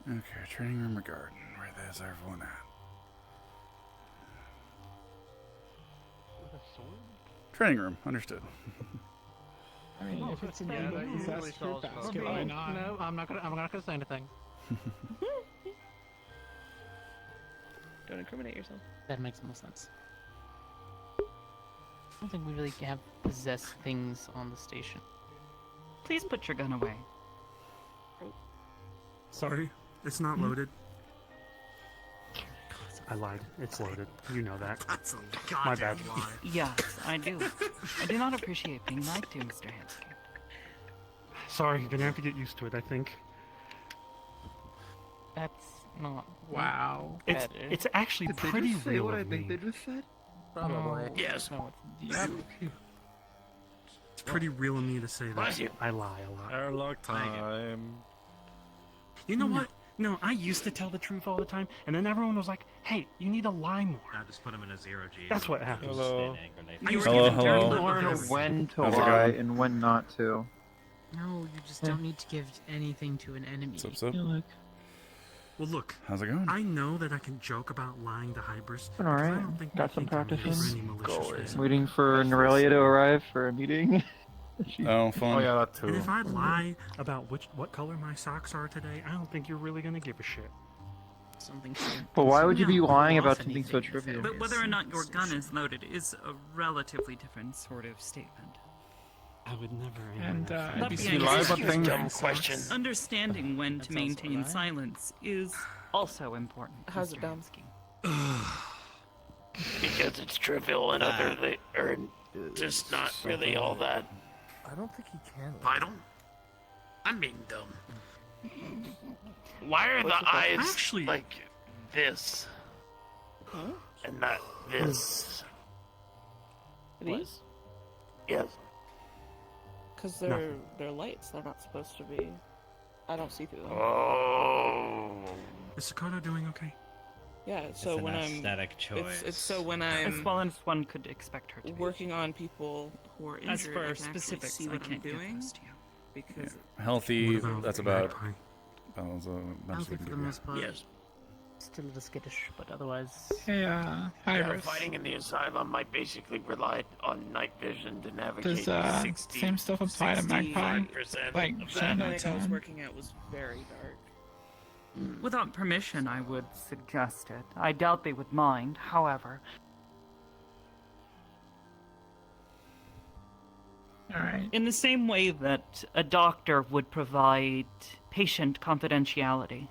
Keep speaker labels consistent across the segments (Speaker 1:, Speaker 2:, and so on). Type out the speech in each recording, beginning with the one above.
Speaker 1: Okay, training room or garden. Where there's everyone at?
Speaker 2: With a sword?
Speaker 1: Training room, understood.
Speaker 3: I mean, if it's an
Speaker 2: usually sells
Speaker 3: basket, why not?
Speaker 4: No, I'm not gonna say anything.
Speaker 5: Don't incriminate yourself.
Speaker 4: That makes more sense. I don't think we really have possessed things on the station.
Speaker 6: Please put your gun away.
Speaker 7: Sorry, it's not loaded. I lied. It's loaded. You know that.
Speaker 8: That's a
Speaker 7: My bad.
Speaker 8: goddamn lie.
Speaker 6: Yes, I do. I do not appreciate being lied to, Mr. Hansky.
Speaker 7: Sorry, you're gonna have to get used to it, I think.
Speaker 4: That's not.
Speaker 3: Wow.
Speaker 7: It's actually
Speaker 2: Did they
Speaker 7: pretty
Speaker 2: just say
Speaker 7: real
Speaker 2: what I
Speaker 7: of
Speaker 2: think
Speaker 7: me.
Speaker 2: they just said?
Speaker 3: Probably.
Speaker 8: Yes.
Speaker 4: No, yep.
Speaker 7: It's pretty real of me to say
Speaker 8: Bless
Speaker 7: that.
Speaker 8: you.
Speaker 7: I lie a lot.
Speaker 1: Airlock time.
Speaker 7: You know what? No, I used to tell the truth all the time, and then everyone was like, "Hey, you need to lie more."
Speaker 9: Now just put him in a 0G.
Speaker 7: That's what happens.
Speaker 1: Hello.
Speaker 7: Hello.
Speaker 10: Learn when to
Speaker 1: How's it
Speaker 10: lie
Speaker 1: going?
Speaker 10: and when not to.
Speaker 3: No, you just don't need to give anything to an enemy.
Speaker 1: What's up?
Speaker 7: Well, look.
Speaker 1: How's it going?
Speaker 7: I know that I can joke about lying to Hybris.
Speaker 10: Been alright.
Speaker 7: I don't think
Speaker 10: Got
Speaker 7: they
Speaker 10: some
Speaker 7: think I'm
Speaker 10: practice
Speaker 7: for
Speaker 10: in.
Speaker 7: any malicious reason.
Speaker 10: Waiting for Norelia to arrive for a meeting.
Speaker 1: Oh, fun.
Speaker 8: Oh yeah, that too.
Speaker 7: And if I lie about what color my socks are today, I don't think you're really gonna give a shit.
Speaker 3: Something.
Speaker 10: But why would you be
Speaker 3: No,
Speaker 10: lying
Speaker 3: off
Speaker 10: about something so
Speaker 3: anything.
Speaker 10: trivial?
Speaker 6: But whether or not your gun is loaded is a relatively different sort of statement.
Speaker 7: I would never.
Speaker 3: And,
Speaker 7: that
Speaker 3: I'd
Speaker 6: Not
Speaker 3: be
Speaker 6: being
Speaker 8: You lie about
Speaker 6: excused
Speaker 8: things.
Speaker 6: dumb
Speaker 8: Dumb question.
Speaker 6: Understanding when
Speaker 3: That's
Speaker 6: to
Speaker 3: also a
Speaker 6: maintain
Speaker 3: lie.
Speaker 6: silence is also important.
Speaker 5: How's it
Speaker 6: Mr.
Speaker 5: dumb?
Speaker 6: Hansky.
Speaker 8: Because it's trivial and other or just not really all that
Speaker 2: I don't think he can.
Speaker 8: vital. I'm being dumb. Why are the eyes
Speaker 7: Actually-
Speaker 8: like this and not this?
Speaker 5: These?
Speaker 8: Yes.
Speaker 5: Because
Speaker 7: Nothing.
Speaker 5: they're lights. They're not supposed to be. I don't see through them.
Speaker 8: Oh.
Speaker 7: Is Sakata doing okay?
Speaker 5: Yeah. So when I'm. It's so when
Speaker 6: As
Speaker 5: I'm
Speaker 6: well as one could expect her to be.
Speaker 5: working on people who are injured.
Speaker 6: As for
Speaker 5: I can actually
Speaker 6: specifics,
Speaker 5: see
Speaker 6: I
Speaker 5: what I'm
Speaker 6: can't give
Speaker 5: doing
Speaker 6: those to you.
Speaker 5: because
Speaker 1: Healthy.
Speaker 7: What about
Speaker 1: That's about.
Speaker 7: Magpie?
Speaker 1: That was
Speaker 3: I
Speaker 1: a
Speaker 3: don't
Speaker 1: best we
Speaker 3: think
Speaker 1: can
Speaker 3: for the
Speaker 1: do.
Speaker 3: most part.
Speaker 8: Yes.
Speaker 4: Still a little skittish, but otherwise.
Speaker 3: Hey,
Speaker 8: Yeah, fighting in the asylum, I basically relied on night vision to navigate
Speaker 3: Does
Speaker 8: 60,
Speaker 3: same stuff apply to Magpie?
Speaker 8: 65%
Speaker 3: Like,
Speaker 8: of
Speaker 5: the
Speaker 8: that.
Speaker 5: clinic I was working at was very dark.
Speaker 6: Without permission, I would suggest it. I doubt they would mind, however.
Speaker 3: Alright.
Speaker 6: In the same way that a doctor would provide patient confidentiality.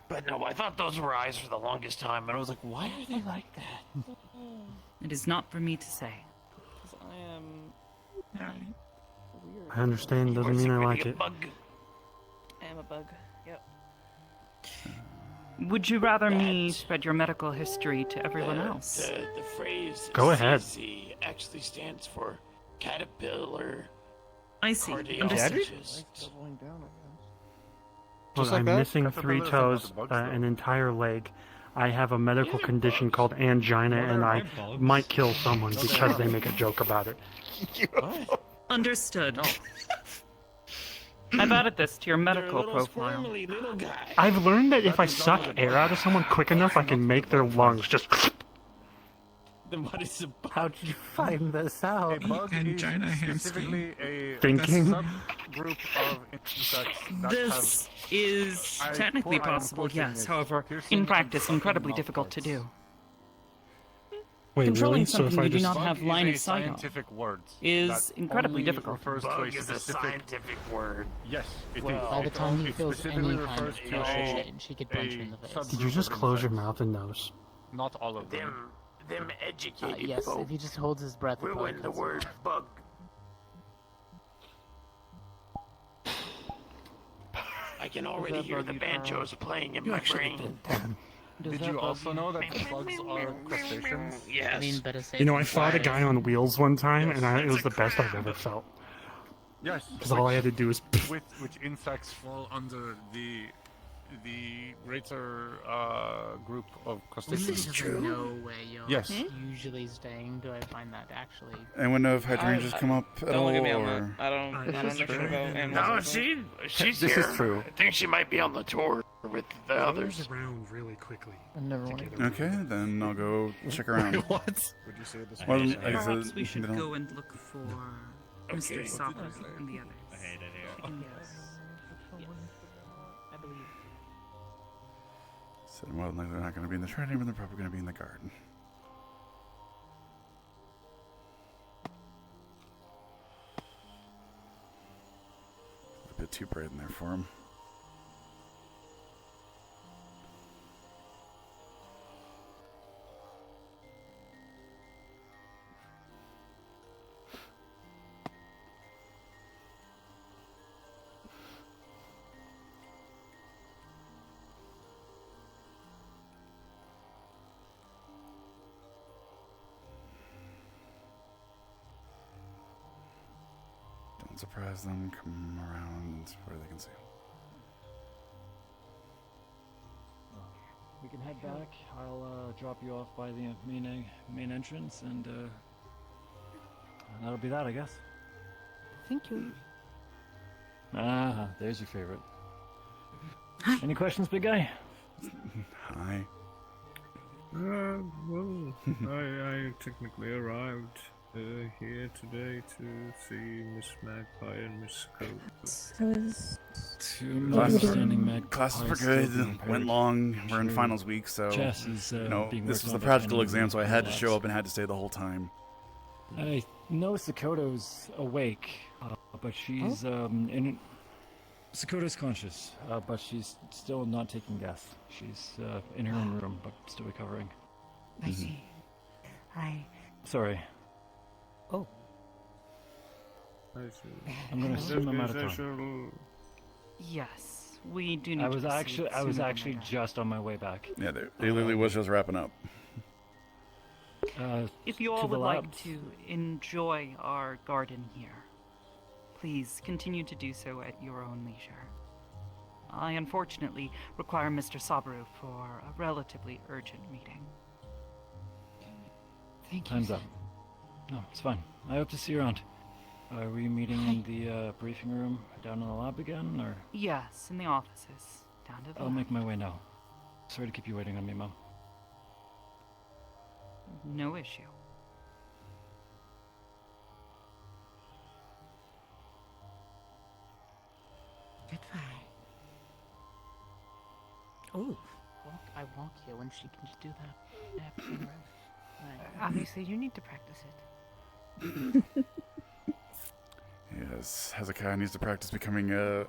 Speaker 8: But no, I thought those were eyes for the longest time, and I was like, why are they like that?
Speaker 6: It is not for me to say.
Speaker 5: Because I am
Speaker 3: Alright.
Speaker 5: weird.
Speaker 7: I understand. Doesn't
Speaker 8: Or
Speaker 7: mean I
Speaker 8: secretly
Speaker 7: like
Speaker 8: a
Speaker 7: it.
Speaker 8: bug.
Speaker 5: I am a bug. Yep.
Speaker 6: Would you rather me
Speaker 8: That-
Speaker 6: spread your medical history to everyone else?
Speaker 8: The phrase
Speaker 7: Go ahead.
Speaker 8: CC actually stands for caterpillar
Speaker 6: I see. Understood.
Speaker 8: cardiologist.
Speaker 2: Doubling down, I guess.
Speaker 7: Look,
Speaker 2: Just like
Speaker 7: I'm
Speaker 2: that?
Speaker 7: missing
Speaker 2: Caterpillars
Speaker 7: 3
Speaker 2: are
Speaker 7: toes,
Speaker 2: not the bugs, though.
Speaker 7: an entire leg. I have a medical condition called angina, and I might kill someone because they make a joke about it.
Speaker 6: Understood. I've added this to your medical profile.
Speaker 8: Little guy.
Speaker 7: I've learned that if I suck air out of someone quick enough, I can make their lungs just.
Speaker 8: Then what is a bug?
Speaker 4: How did you find this out?
Speaker 2: A bug
Speaker 3: Angina
Speaker 2: is
Speaker 3: hamster.
Speaker 2: specifically a
Speaker 7: Thinking.
Speaker 2: subgroup of insects that
Speaker 6: This is
Speaker 2: I
Speaker 6: technically
Speaker 2: am
Speaker 6: possible,
Speaker 2: quoting
Speaker 6: yes.
Speaker 2: it.
Speaker 6: However,
Speaker 2: Piercing
Speaker 6: in practice,
Speaker 2: and
Speaker 6: incredibly
Speaker 2: fucking
Speaker 6: difficult to
Speaker 2: mouth
Speaker 6: do.
Speaker 7: Wait,
Speaker 6: Controlling
Speaker 7: really? So if
Speaker 6: something
Speaker 7: I
Speaker 6: you do
Speaker 7: just.
Speaker 6: not
Speaker 2: Bug
Speaker 6: have
Speaker 2: is
Speaker 6: line
Speaker 2: a
Speaker 6: of sight on
Speaker 2: scientific word
Speaker 6: is
Speaker 2: that
Speaker 6: incredibly
Speaker 2: only
Speaker 6: difficult.
Speaker 2: refers to a
Speaker 8: Bug is a
Speaker 2: specific.
Speaker 8: scientific word.
Speaker 2: Yes, it is.
Speaker 8: Well,
Speaker 3: By the time he
Speaker 2: It
Speaker 3: feels
Speaker 2: specifically
Speaker 3: any kind of
Speaker 2: refers to
Speaker 3: facial
Speaker 2: a-
Speaker 3: change, he could punch you in the face.
Speaker 2: subgroup
Speaker 7: Did you just
Speaker 2: of
Speaker 7: close your
Speaker 2: insects.
Speaker 7: mouth and nose?
Speaker 2: Not all of them.
Speaker 8: Them educated
Speaker 4: Yes,
Speaker 8: folk
Speaker 4: if he just holds his breath. it probably
Speaker 8: ruin the
Speaker 4: kills him.
Speaker 8: word bug. I can already
Speaker 5: that
Speaker 8: hear
Speaker 5: bug
Speaker 8: the
Speaker 5: you
Speaker 8: banjos playing in my brain.
Speaker 2: Did you also know that bugs are crustaceans?
Speaker 3: I
Speaker 8: Yes.
Speaker 3: mean, better safe
Speaker 7: You know, I
Speaker 3: than
Speaker 7: fought a
Speaker 3: sorry.
Speaker 7: guy on wheels one time, and it was
Speaker 8: It's a
Speaker 7: the best I've
Speaker 8: crab.
Speaker 7: ever felt.
Speaker 2: Yes.
Speaker 7: Because all I had to do was.
Speaker 2: Which insects fall under the greater group of
Speaker 3: Only
Speaker 2: crustaceans?
Speaker 3: because I know where you're
Speaker 2: Yes.
Speaker 3: usually staying, do I find that actually...
Speaker 1: Anyone know if hydrangeas come up at
Speaker 5: Don't
Speaker 1: all?
Speaker 5: look at me on
Speaker 1: Or...
Speaker 5: that. I don't know shit about animals.
Speaker 8: No, she's
Speaker 2: This
Speaker 8: here.
Speaker 2: is true.
Speaker 8: I think she might be on the tour. with the
Speaker 9: Goes
Speaker 8: others.
Speaker 9: around really quickly.
Speaker 4: And everyone.
Speaker 9: Together.
Speaker 1: Okay, then I'll go check around.
Speaker 2: What?
Speaker 11: Would you say this
Speaker 1: Well,
Speaker 11: was
Speaker 1: I said,
Speaker 3: Perhaps we should
Speaker 1: they don't-
Speaker 3: go and look for Mr.
Speaker 8: Okay.
Speaker 3: Sabra and the others.
Speaker 11: I hate it here.
Speaker 4: Yes. I believe.
Speaker 1: So, well, they're not going to be in the training room, they're probably going to be in the garden. A bit too bright in there for him. Don't surprise them, come around where they can see him.
Speaker 12: We can head back. I'll drop you off by the main entrance, and that'll be that, I guess.
Speaker 4: Thank you.
Speaker 12: Ah, there's your favorite.
Speaker 3: Hi.
Speaker 12: Any questions, big guy?
Speaker 1: Hi.
Speaker 11: Well, I technically arrived here today to see Miss Magpie and Miss Coat.
Speaker 12: Two misunderstanding mag.
Speaker 1: Classes were good, went long, we're in finals week, so,
Speaker 12: Jess is,
Speaker 1: you know,
Speaker 12: being
Speaker 1: this
Speaker 12: worked
Speaker 1: was
Speaker 12: on
Speaker 1: the
Speaker 12: by
Speaker 1: practical
Speaker 12: Kenny
Speaker 1: exam, so I had to
Speaker 12: labs.
Speaker 1: show up and had to stay the whole time.
Speaker 12: I know Sakoto's awake, but she's in. Sakoto's conscious, but she's still not taking gas. She's in her own room, but still recovering.
Speaker 3: I see.
Speaker 12: Sorry.
Speaker 4: Oh.
Speaker 12: I'm gonna assume I'm out of time.
Speaker 6: Yes, we do need
Speaker 12: I
Speaker 6: to
Speaker 12: was
Speaker 6: proceed
Speaker 12: actually
Speaker 6: sooner than
Speaker 12: just on my way back.
Speaker 1: Yeah, they literally was just wrapping up.
Speaker 6: If you
Speaker 12: to
Speaker 6: all
Speaker 12: the
Speaker 6: would like
Speaker 12: labs.
Speaker 6: to enjoy our garden here, please continue to do so at your own leisure. I unfortunately require Mr. Sabru for a relatively urgent meeting.
Speaker 3: Thank you.
Speaker 12: Time's up. No, it's fine. I hope to see you around. Are we meeting in the briefing room down in the lab again, or?
Speaker 6: Yes, in the offices. Down to the
Speaker 12: I'll make my way now. Sorry to keep you waiting on me, Mom.
Speaker 6: No issue.
Speaker 3: Goodbye. Oh.
Speaker 4: I won't kill when she can just do that. Absolutely. Obviously, you need to practice it.
Speaker 1: Yes, Hezekiah needs to practice becoming a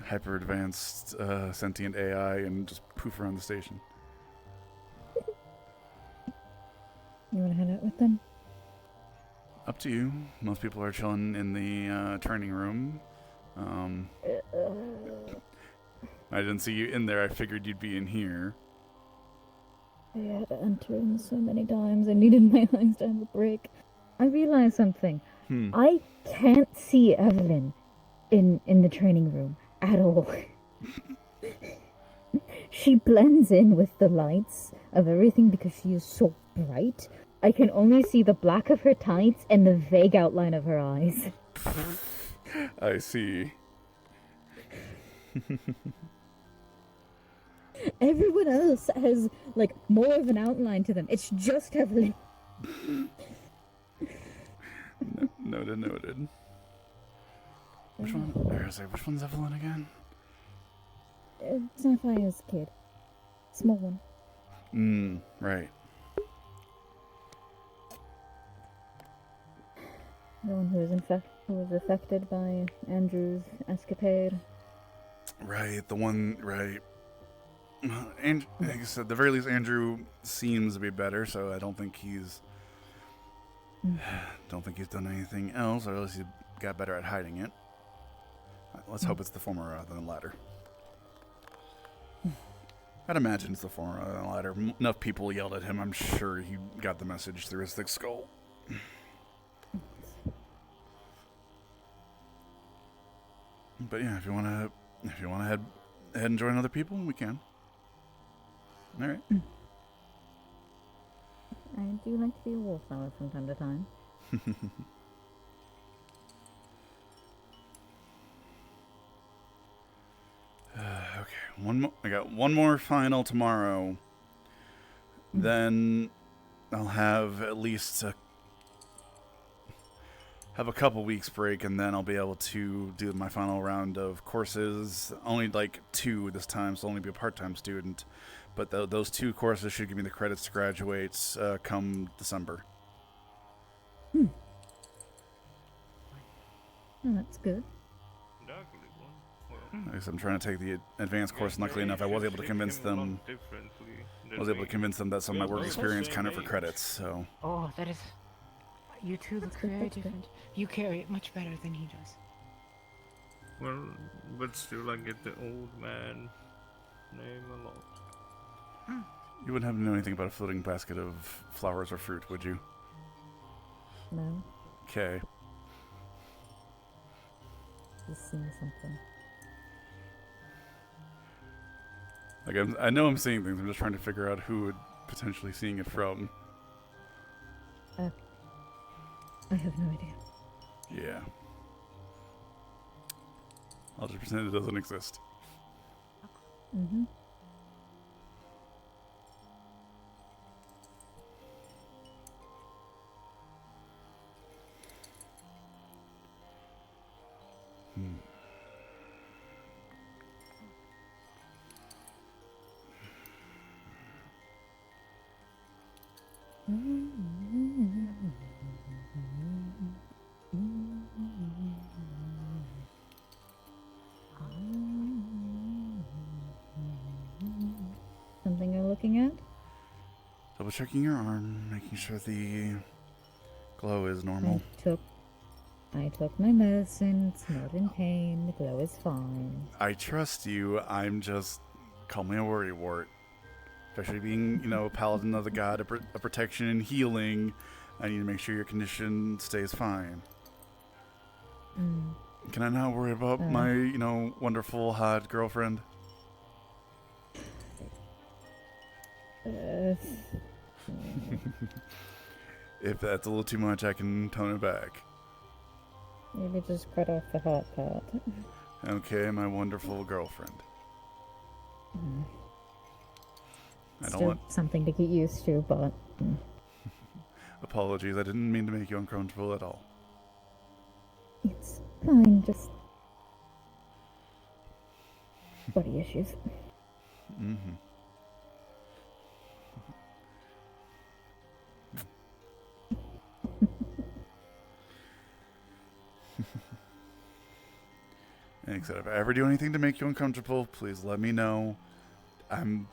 Speaker 1: hyper-advanced sentient AI and just poof around the station.
Speaker 13: You want to head out with them?
Speaker 1: Up to you. Most people are chilling in the training room. I didn't see you in there. I figured you'd be in here.
Speaker 13: I had to enter in so many times. I needed my eyes to have a break. I realized something. I can't see Evelyn in the training room at all. She blends in with the lights of everything because she is so bright. I can only see the black of her tights and the vague outline of her eyes.
Speaker 1: I see.
Speaker 13: Everyone else has, like, more of an outline to them. It's just Evelyn.
Speaker 1: Noted. Which one? Where is it? Which one's Evelyn again?
Speaker 13: Sapphire's kid. Small one.
Speaker 1: Right.
Speaker 13: The one who was affected by Andrew's escapade.
Speaker 1: Right, the one, right. And like I said, at the very least, Andrew seems to be better, so I don't think he's done anything else, or at least he got better at hiding it. Let's hope it's the former rather than the latter. I'd imagine it's the former rather than the latter. Enough people yelled at him, I'm sure he got the message through his thick skull. But yeah, if you wanna head and join other people, we can. All right.
Speaker 13: I do like to be a wallflower from time to time.
Speaker 1: Okay. I got one more final tomorrow. Then I'll have at least have a couple weeks break, and then I'll be able to do my final round of courses. Only like 2 this time, so I'll only be a part-time student. But those 2 courses should give me the credits to graduate come December.
Speaker 13: Oh, that's good.
Speaker 1: I guess I'm trying to take the advanced course, and luckily enough, I was able to convince them. That some of my work experience counted for credits. So.
Speaker 4: Oh, that is. You two look very different. You carry it much better than he does.
Speaker 11: Well, but still, I get the old man name a lot.
Speaker 1: You wouldn't have to know anything about a floating basket of flowers or fruit, would you?
Speaker 13: No.
Speaker 1: Okay.
Speaker 13: He's seeing something.
Speaker 1: Like I know I'm seeing things. I'm just trying to figure out who would potentially seeing it from.
Speaker 13: I have no idea.
Speaker 1: Yeah. I'll just pretend it doesn't exist.
Speaker 13: Mm-hmm. Something you're looking at?
Speaker 1: Double checking your arm, making sure the glow is normal.
Speaker 13: I took my medicine, it's not in pain, the glow is fine.
Speaker 1: I trust you. I'm just call me a worrywart. Especially being, a paladin of the god of protection and healing. I need to make sure your condition stays fine. Can I not worry about my, wonderful, hot girlfriend? If that's a little too much, I can tone it back.
Speaker 13: Maybe just cut off the hot part.
Speaker 1: Okay, my wonderful girlfriend. I don't
Speaker 13: Still
Speaker 1: want
Speaker 13: something to get used to, but...
Speaker 1: Apologies, I didn't mean to make you uncomfortable at all.
Speaker 13: It's fine, just... body issues.
Speaker 1: Mm-hmm. And except if I ever do anything to make you uncomfortable, please let me know. I'm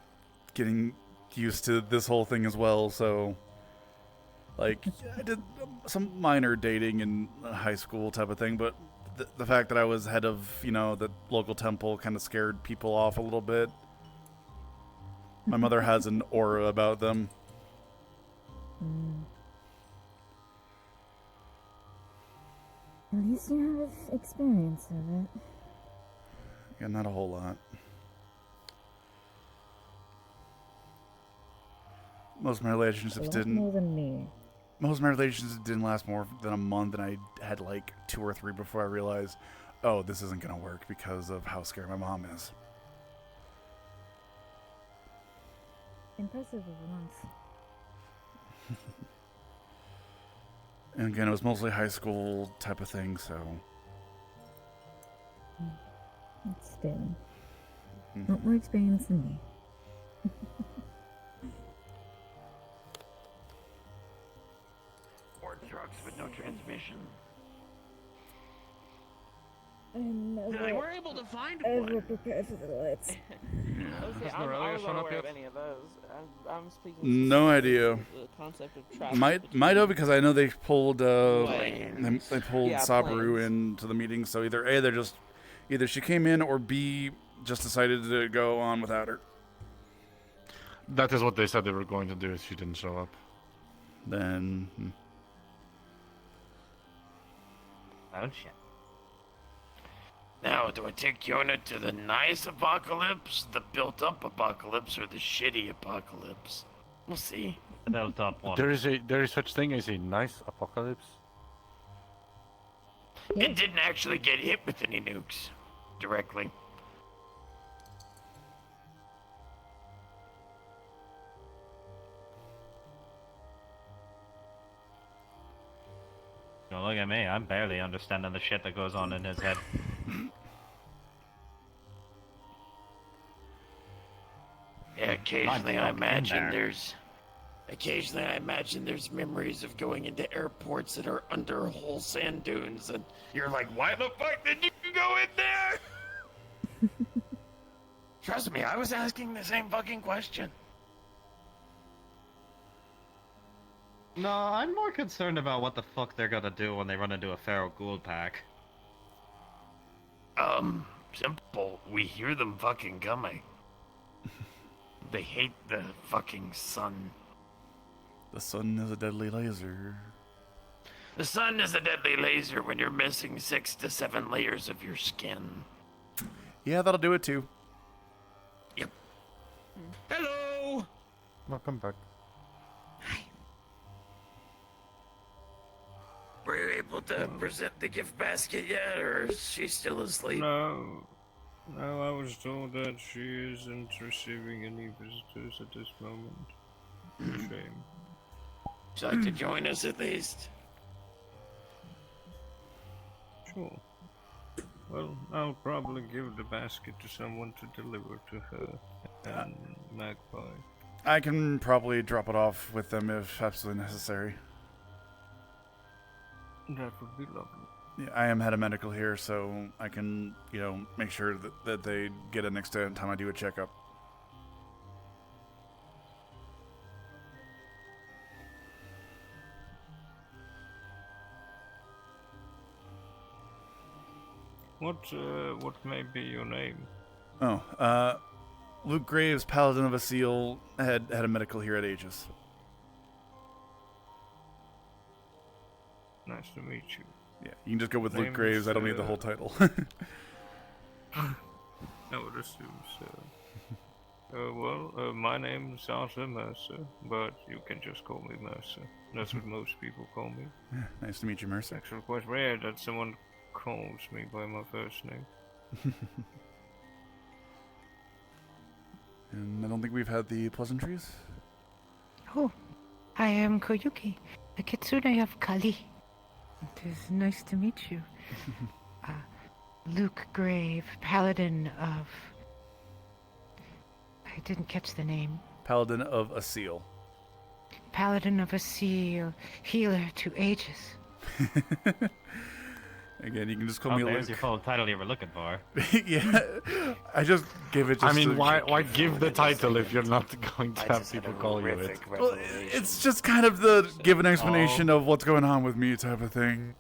Speaker 1: getting used to this whole thing as well, so... Like, I did some minor dating in high school type of thing, but the fact that I was head of, the local temple kind of scared people off a little bit. My mother has an aura about them.
Speaker 13: At least you have experience of it.
Speaker 1: Yeah, not a whole lot. Most of my relationships didn't.
Speaker 13: More than me.
Speaker 1: Most of my relationships didn't last more than a month, and I had like 2 or 3 before I realized, oh, this isn't gonna work because of how scared my mom is.
Speaker 13: Impressive of once.
Speaker 1: And again, it was mostly high school type of thing, so.
Speaker 13: Still. Not more experience than me.
Speaker 8: Or trucks with no transmission.
Speaker 13: I'm never,
Speaker 5: They were able to find
Speaker 13: ever
Speaker 5: one.
Speaker 13: prepared for the lights.
Speaker 5: Okay,
Speaker 2: Has
Speaker 5: I
Speaker 2: Norelia
Speaker 5: was
Speaker 2: shown up
Speaker 5: unaware of
Speaker 2: yet?
Speaker 5: any of those. I'm speaking.
Speaker 1: No idea.
Speaker 5: The concept of travel.
Speaker 1: Might have, because I know they pulled
Speaker 5: Planes.
Speaker 1: they pulled
Speaker 5: Yeah,
Speaker 1: Sabaru
Speaker 5: planes.
Speaker 1: into the meeting, so either she came in, or B, just decided to go on without her.
Speaker 2: That is what they said they were going to do if she didn't show up.
Speaker 1: Then
Speaker 8: Oh shit. Now, do I take Yona to the nice apocalypse, the built-up apocalypse, or the shitty apocalypse? We'll see.
Speaker 9: Built up one.
Speaker 2: There is such thing as a nice apocalypse.
Speaker 8: It didn't actually get hit with any nukes directly.
Speaker 9: at me. I'm barely understanding the shit that goes on in his head.
Speaker 8: Yeah, occasionally I imagine there's memories of going into airports that are under whole sand dunes, and you're like, why the fuck did you go in there? Trust me, I was asking the same fucking question.
Speaker 9: No, I'm more concerned about what the fuck they're gonna do when they run into a Feral Ghoul pack.
Speaker 8: Simple. We hear them fucking coming. They hate the fucking sun.
Speaker 1: The sun is a deadly laser.
Speaker 8: The sun is a deadly laser when you're missing 6 to 7 layers of your skin.
Speaker 1: Yeah, that'll do it too.
Speaker 8: Yep. Hello!
Speaker 11: Welcome back.
Speaker 8: Were you able to present the gift basket yet, or is she still asleep?
Speaker 11: No, I was told that she isn't receiving any visitors at this moment. Shame.
Speaker 8: Would you like to join us at least?
Speaker 11: Sure. Well, I'll probably give the basket to someone to deliver to her and Magpie.
Speaker 1: I can probably drop it off with them if absolutely necessary.
Speaker 11: That would be lovely.
Speaker 1: Yeah, I am head of medical here, so I can, make sure that they get it next time I do a checkup.
Speaker 11: What may be your name?
Speaker 1: Oh, Luke Graves, Paladin of a Seal, head of medical here at Aegis.
Speaker 11: Nice to meet you.
Speaker 1: Yeah, you can just go with Luke
Speaker 11: Name
Speaker 1: Graves.
Speaker 11: is,
Speaker 1: I don't need the whole title.
Speaker 11: I would assume so. My name is Arthur Mercer, but you can just call me Mercer. That's what most people call me.
Speaker 1: Yeah, nice to meet you, Mercer.
Speaker 11: It's actually quite rare that someone calls me by my first name.
Speaker 1: And I don't think we've had the pleasantries.
Speaker 4: Oh, I am Koyuki, the Kitsune of Kali. It is nice to meet you. Luke Grave, Paladin of... I didn't catch the name.
Speaker 1: Paladin of a Seal.
Speaker 4: Paladin of a Seal, healer to Aegis.
Speaker 1: Again, you can just call me
Speaker 9: There's
Speaker 1: Luke.
Speaker 9: your full title you were looking for.
Speaker 1: Yeah, I just give it. Just
Speaker 7: why give the title if you're not going to have people call you it?
Speaker 1: Well, it's just kind of the give an explanation of what's going on with me type of thing.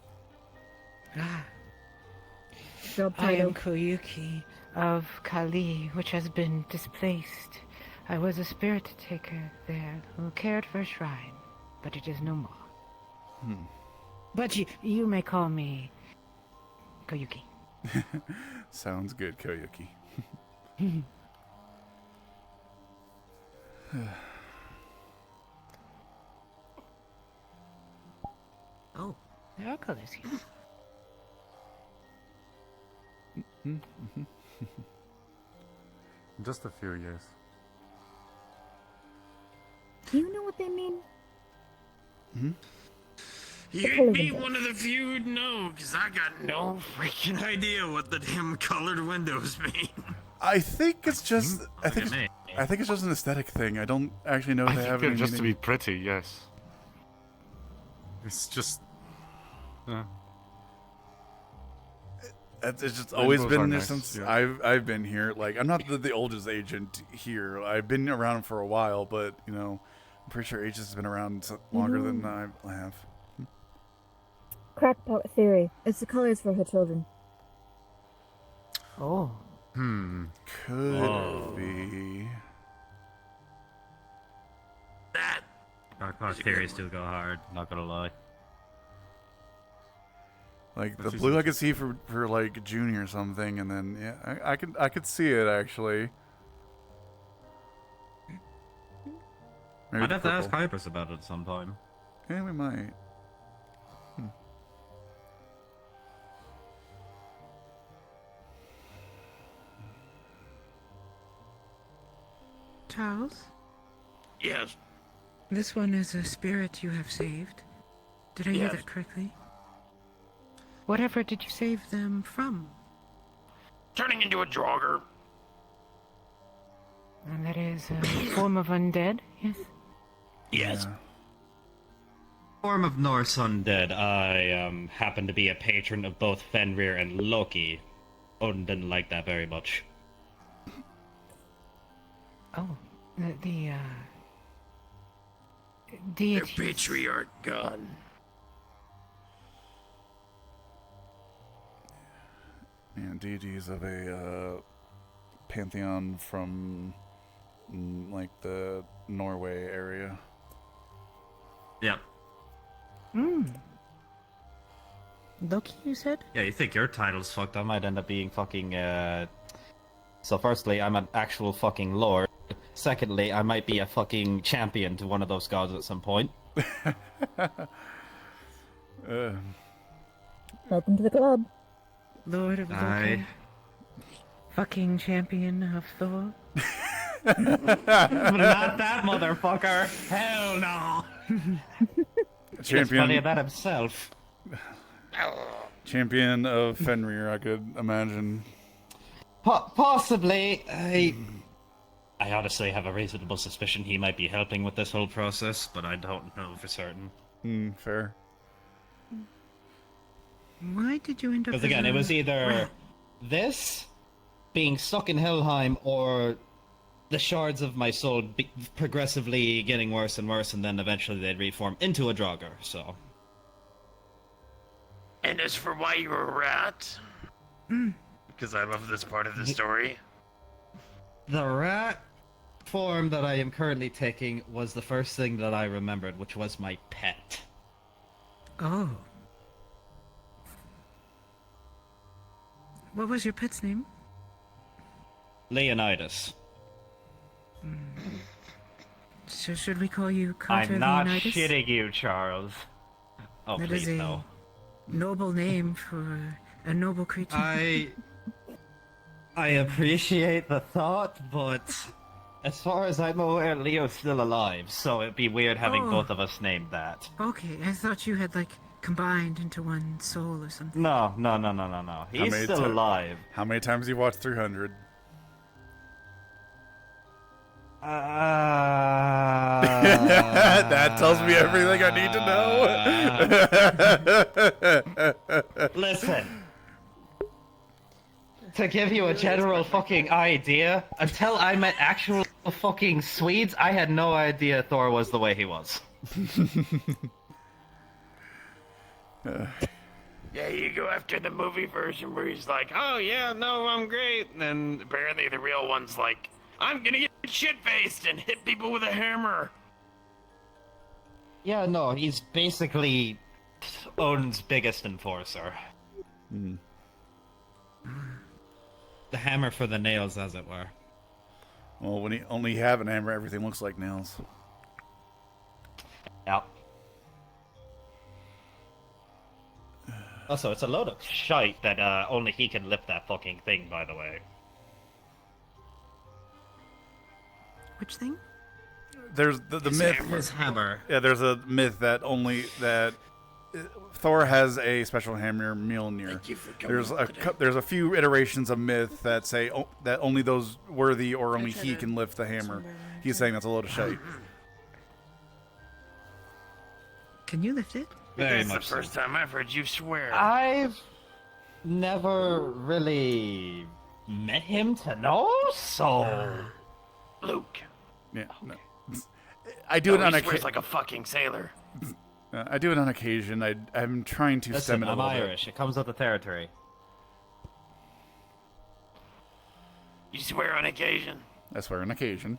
Speaker 13: Job
Speaker 4: I
Speaker 13: title.
Speaker 4: am Koyuki of Kali, which has been displaced. I was a spirit taker there who cared for a shrine, but it is no more. But you may call me Koyuki.
Speaker 1: Sounds good, Koyuki.
Speaker 4: Oh, there are colors here.
Speaker 11: Just a few, yes.
Speaker 13: Do you know what they mean?
Speaker 8: You'd be one of the few who'd know, because I got no freaking idea what the damn colored windows mean.
Speaker 1: I think it's just. I think it's just an aesthetic thing. I don't actually know if they have
Speaker 2: they're
Speaker 1: any
Speaker 2: just to
Speaker 1: meaning.
Speaker 2: be pretty, yes. It's just...
Speaker 1: It's just always
Speaker 2: Rainbows
Speaker 1: been
Speaker 2: are
Speaker 1: there
Speaker 2: nice,
Speaker 1: since
Speaker 2: yeah.
Speaker 1: I've been here. Like, I'm not the oldest agent here. I've been around for a while, but I'm pretty sure Aegis has been around longer than I have.
Speaker 13: Crackpot theory. It's the colors for her children.
Speaker 4: Oh.
Speaker 1: Could be.
Speaker 9: Dark theories still go hard, not gonna lie.
Speaker 1: Like the blue I could see for like June or something, and then yeah, I could see it actually. Maybe
Speaker 9: I'd
Speaker 1: the
Speaker 9: have to ask
Speaker 1: purple.
Speaker 9: Hypers about it at some time.
Speaker 1: Yeah, we might.
Speaker 4: Charles,
Speaker 8: Yes.
Speaker 4: this one is a spirit you have saved. Did I hear
Speaker 8: Yes.
Speaker 4: that correctly?
Speaker 3: Whatever did you save them from?
Speaker 8: Turning into a drogger.
Speaker 4: And that is a form of undead, yes?
Speaker 8: Yes.
Speaker 9: Form of Norse undead. I happen to be a patron of both Fenrir and Loki. Odin didn't like that very much.
Speaker 4: Oh, the
Speaker 8: Their
Speaker 4: deities.
Speaker 8: patriarch gone.
Speaker 1: And deities of a pantheon from like the Norway area.
Speaker 9: Yep.
Speaker 3: Loki, you said?
Speaker 9: Yeah, you think your title's fucked? I might end up being fucking. So, firstly, I'm an actual fucking lord. Secondly, I might be a fucking champion to one of those gods at some point.
Speaker 13: Welcome to the club.
Speaker 4: Lord of Loki. Fucking champion of Thor.
Speaker 9: Not that motherfucker. Hell no.
Speaker 1: Champion.
Speaker 9: Funny about himself.
Speaker 1: Champion of Fenrir, I could imagine.
Speaker 9: Possibly. I honestly have a reasonable suspicion he might be helping with this whole process, but I don't know for certain.
Speaker 1: Fair.
Speaker 3: Why did you end up?
Speaker 9: Because again, it was either this being stuck in Helheim or the shards of my soul progressively getting worse and worse, and then eventually they'd reform into a Draugr, so.
Speaker 8: And as for why you were a rat? Because I love this part of the story.
Speaker 9: The rat form that I am currently taking was the first thing that I remembered, which was my pet.
Speaker 3: Oh. What was your pet's name?
Speaker 9: Leonidas.
Speaker 3: So should we call you Carter
Speaker 9: I'm not
Speaker 3: Leonidas?
Speaker 9: shitting you, Charles. Oh,
Speaker 3: That
Speaker 9: please
Speaker 3: is a
Speaker 9: no.
Speaker 3: noble name for a noble creature.
Speaker 9: I appreciate the thought, but as far as I'm aware, Leo's still alive, so it'd be weird having
Speaker 3: Oh.
Speaker 9: both of us named that.
Speaker 3: Okay, I thought you had combined into one soul or something.
Speaker 9: No.
Speaker 1: How
Speaker 9: He's
Speaker 1: many
Speaker 9: still alive.
Speaker 1: How many times you watched 300? That tells me everything I need to know.
Speaker 9: Listen. To give you a general fucking idea, until I met actual fucking Swedes, I had no idea Thor was the way he was.
Speaker 8: Yeah, you go after the movie version where he's like, oh yeah, no, I'm great. And then apparently the real one's like, I'm gonna get shit-faced and hit people with a hammer.
Speaker 9: Yeah, no, he's basically Odin's biggest enforcer. The hammer for the nails, as it were.
Speaker 1: Well, when you only have an hammer, everything looks like nails.
Speaker 9: Yep. Also, it's a load of shite that only he can lift that fucking thing, by the way.
Speaker 3: Which thing?
Speaker 1: There's the myth.
Speaker 9: His hammer.
Speaker 1: Yeah, there's a myth that Thor has a special hammer, Mjolnir. There's a few iterations of myth that say that only those worthy or only he can lift the hammer. He's saying that's a load of shite.
Speaker 3: Can you lift it?
Speaker 8: That's the first time I've heard you swear.
Speaker 9: I've never really met him to know, so...
Speaker 8: Luke.
Speaker 1: Yeah. No. I do it on
Speaker 8: he
Speaker 1: occasion.
Speaker 8: swears like a fucking sailor.
Speaker 1: I do it on occasion. I'm trying to
Speaker 9: Listen,
Speaker 1: stem it a
Speaker 9: I'm
Speaker 1: little
Speaker 9: Irish. It comes with the territory.
Speaker 8: You swear on occasion.
Speaker 1: bit. I swear on occasion.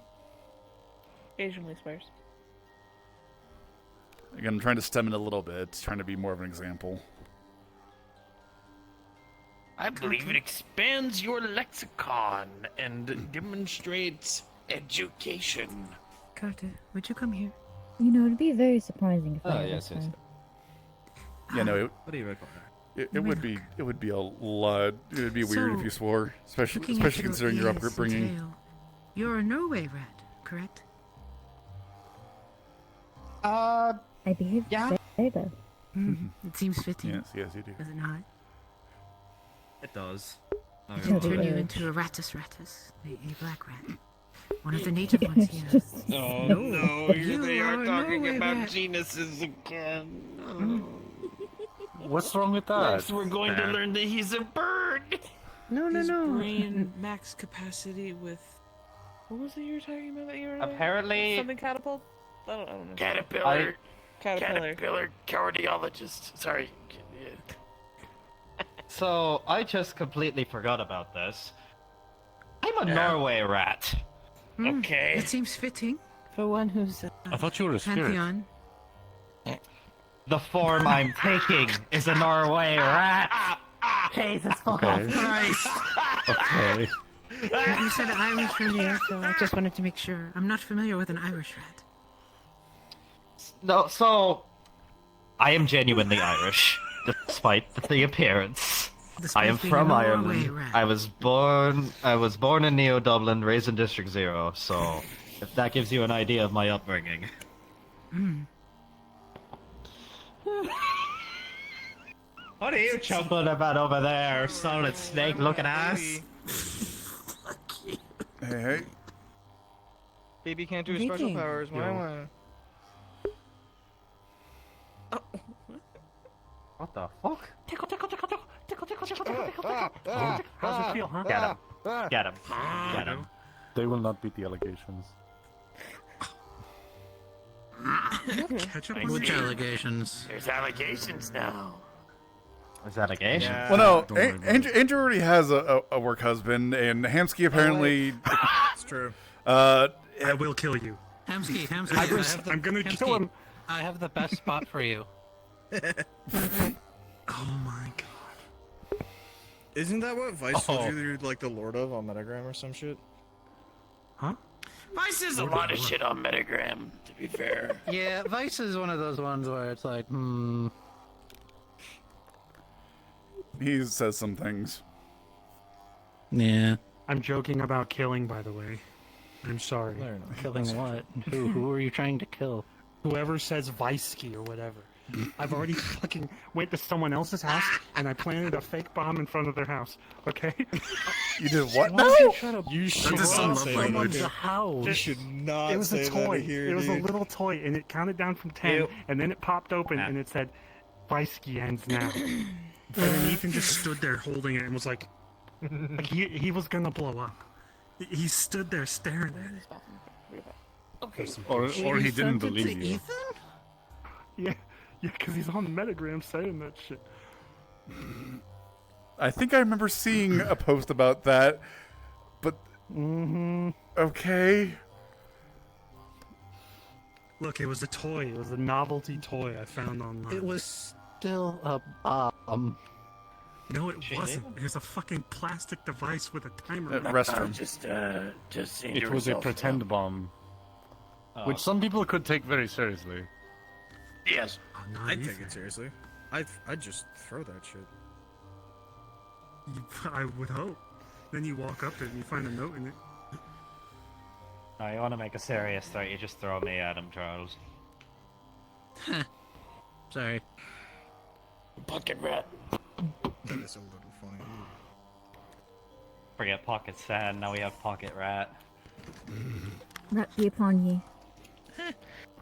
Speaker 5: Occasionally swears.
Speaker 1: Again, I'm trying to stem it a little bit, trying to be more of an example.
Speaker 8: I believe it expands your lexicon and demonstrates education.
Speaker 3: Carter, would you come here?
Speaker 13: You know, it'd be very surprising if
Speaker 9: Oh,
Speaker 13: I had
Speaker 9: yes,
Speaker 13: this
Speaker 9: yes.
Speaker 13: time.
Speaker 1: Yeah, no,
Speaker 9: What do you reckon?
Speaker 1: it would be a lot. It would be weird if you swore, especially
Speaker 3: Looking at
Speaker 1: considering your
Speaker 3: ears and
Speaker 1: upbringing.
Speaker 3: tail, you're a Norway rat, correct?
Speaker 13: I behave very well.
Speaker 3: It seems fitting.
Speaker 1: Yes, you do.
Speaker 3: Does it not?
Speaker 11: It does.
Speaker 3: I can turn you into a ratus, a black rat. One of the native ones here.
Speaker 8: Oh no, here
Speaker 3: You
Speaker 8: they are
Speaker 3: are
Speaker 8: talking
Speaker 3: no way
Speaker 8: about
Speaker 3: back.
Speaker 8: genuses again.
Speaker 12: What's wrong with that?
Speaker 8: Next, we're going to learn that he's a bird.
Speaker 5: No,
Speaker 4: His
Speaker 5: brain max capacity with. What was it you were talking about that you were
Speaker 8: Apparently-
Speaker 5: something catapult? I don't know.
Speaker 8: Caterpillar.
Speaker 5: Caterpillar.
Speaker 8: Cardiologist. Sorry.
Speaker 9: So, I just completely forgot about this. I'm a
Speaker 8: Yeah.
Speaker 9: Norway rat.
Speaker 8: Okay.
Speaker 3: It seems fitting.
Speaker 4: For one who's
Speaker 12: I thought you were a spirit.
Speaker 3: Pantheon.
Speaker 9: The form I'm taking is a Norway rat. Jesus
Speaker 12: Okay.
Speaker 3: Christ.
Speaker 12: Okay.
Speaker 3: You said Irish earlier, so I just wanted to make sure. I'm not familiar with an Irish rat.
Speaker 9: No, so I am genuinely Irish, despite the appearance.
Speaker 3: Despite
Speaker 9: I am
Speaker 3: being
Speaker 9: from
Speaker 3: a Norway
Speaker 9: Ireland.
Speaker 3: rat.
Speaker 9: I was born in Neo Dublin, raised in District Zero. So, if that gives you an idea of my upbringing. What are you chuckling about over there, solid snake-looking ass?
Speaker 1: Hey.
Speaker 2: Baby can't do special
Speaker 4: Viking.
Speaker 2: powers. Why am I?
Speaker 9: What the fuck?
Speaker 7: Tickle, tickle, tickle, tickle, tickle, tickle, tickle, tickle, tickle, tickle.
Speaker 12: Oh, how's it feel, huh?
Speaker 9: Get him. Get him. Get him.
Speaker 12: They will not beat the allegations.
Speaker 3: Ketchup
Speaker 8: I
Speaker 3: on
Speaker 8: see.
Speaker 3: the allegations.
Speaker 8: There's allegations now.
Speaker 9: Is that a gay?
Speaker 1: Well, no,
Speaker 12: Don't worry about
Speaker 1: Andrew already has a work husband, and Hamsky apparently.
Speaker 11: It's true.
Speaker 7: I will kill you.
Speaker 3: Hamsky,
Speaker 7: I'm gonna kill him.
Speaker 14: I have the best spot for you.
Speaker 7: Oh my god.
Speaker 11: Isn't that what Vice told you you're like the Lord of on Metagram or some shit?
Speaker 7: Huh?
Speaker 8: Vice is a lot of shit on Metagram, to be fair.
Speaker 14: Yeah, Vice is one of those ones where it's like,
Speaker 1: He says some things.
Speaker 14: Yeah.
Speaker 7: I'm joking about killing, by the way. I'm sorry.
Speaker 14: Killing what? Who are you trying to kill?
Speaker 7: Whoever says Vicey or whatever. I've already fucking went to someone else's house and I planted a fake bomb in front of their house. Okay?
Speaker 1: You did what?
Speaker 7: Why
Speaker 1: No!
Speaker 7: don't you shut up?
Speaker 11: You should
Speaker 7: That's
Speaker 11: not
Speaker 7: a
Speaker 11: say
Speaker 7: someone's
Speaker 11: that.
Speaker 7: house.
Speaker 11: You should not
Speaker 7: It was
Speaker 11: say
Speaker 7: a toy.
Speaker 11: that here,
Speaker 7: It was a
Speaker 11: dude.
Speaker 7: little toy, and it counted down from 10, and then it popped open, and it said, Vicey ends now. And then Ethan just stood there holding it and was like he was gonna blow up. He stood there staring at it.
Speaker 8: Okay.
Speaker 12: Or he didn't believe you.
Speaker 7: Yeah, because he's on Metagram saying that shit.
Speaker 1: I think I remember seeing a post about that, but okay.
Speaker 7: Look, it was a toy. It was a novelty toy I found online.
Speaker 14: It was still a bomb.
Speaker 7: No, it wasn't. It was a fucking plastic device with a timer.
Speaker 1: Restroom.
Speaker 8: Just seeing
Speaker 12: It was a pretend bomb, which some people could take very seriously.
Speaker 8: Yes.
Speaker 11: I'd take it seriously. I'd just throw that shit.
Speaker 7: I would hope. Then you walk up to it and you find a note in it.
Speaker 9: No, you want to make a serious threat, you just throw me at him, Charles.
Speaker 14: Sorry.
Speaker 8: Pocket rat.
Speaker 11: That is a little funny.
Speaker 9: Forget Pocket Sand, now we have Pocket Rat.
Speaker 13: That be upon ye.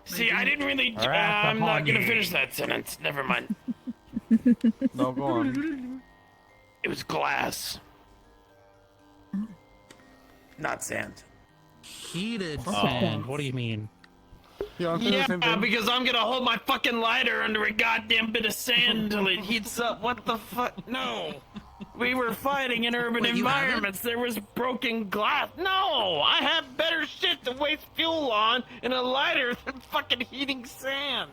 Speaker 8: See, I didn't really.
Speaker 9: Rat
Speaker 8: I'm not
Speaker 9: upon
Speaker 8: gonna
Speaker 9: ye.
Speaker 8: finish that sentence. Never mind.
Speaker 12: No, go on.
Speaker 8: It was glass. Not sand.
Speaker 14: Heated sand. What do you mean?
Speaker 12: Yeah, I'm thinking the same
Speaker 8: Yeah,
Speaker 12: thing.
Speaker 8: because I'm gonna hold my fucking lighter under a goddamn bit of sand till it heats up. What the fuck? No. We were fighting in urban
Speaker 3: Wait, you haven't?
Speaker 8: environments. There was broken glass. No, I have better shit to waste fuel on in a lighter than fucking heating sand.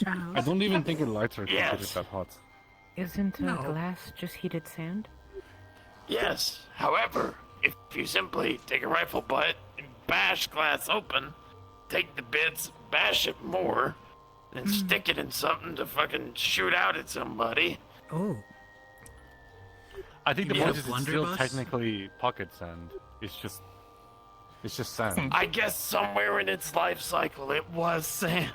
Speaker 12: I don't even think your lights are
Speaker 8: Yes.
Speaker 12: considered that hot.
Speaker 4: Isn't
Speaker 3: No.
Speaker 4: glass just heated sand?
Speaker 8: Yes. However, if you simply take a rifle butt and bash glass open, take the bits, bash it more, and stick it in something to fucking shoot out at somebody.
Speaker 3: Oh.
Speaker 12: I think the
Speaker 3: Yeah,
Speaker 12: point is it's still
Speaker 3: blunderbuss?
Speaker 12: technically pocket sand. It's just sand.
Speaker 8: I guess somewhere in its life cycle it was sand.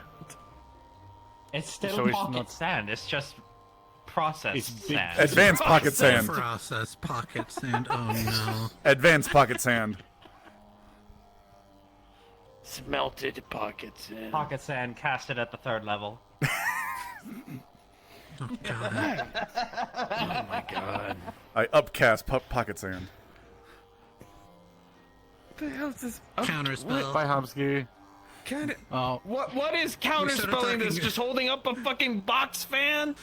Speaker 9: It's still
Speaker 12: So it's
Speaker 9: Pocket
Speaker 12: not-
Speaker 9: Sand, it's just processed sand.
Speaker 1: Advanced pocket sand.
Speaker 14: Process pocket sand. Oh no.
Speaker 1: Advanced pocket sand.
Speaker 8: Smelted pockets in.
Speaker 9: Pocket sand casted at the 3rd level.
Speaker 14: Oh god.
Speaker 8: Oh my god.
Speaker 1: I upcast pocket sand.
Speaker 8: What the hell is this?
Speaker 14: Counterspell.
Speaker 11: Bye, Homsky.
Speaker 8: Kind of.
Speaker 14: Oh.
Speaker 8: What is
Speaker 14: started
Speaker 8: counterspelling this?
Speaker 14: talking-
Speaker 8: Just holding up a fucking box fan?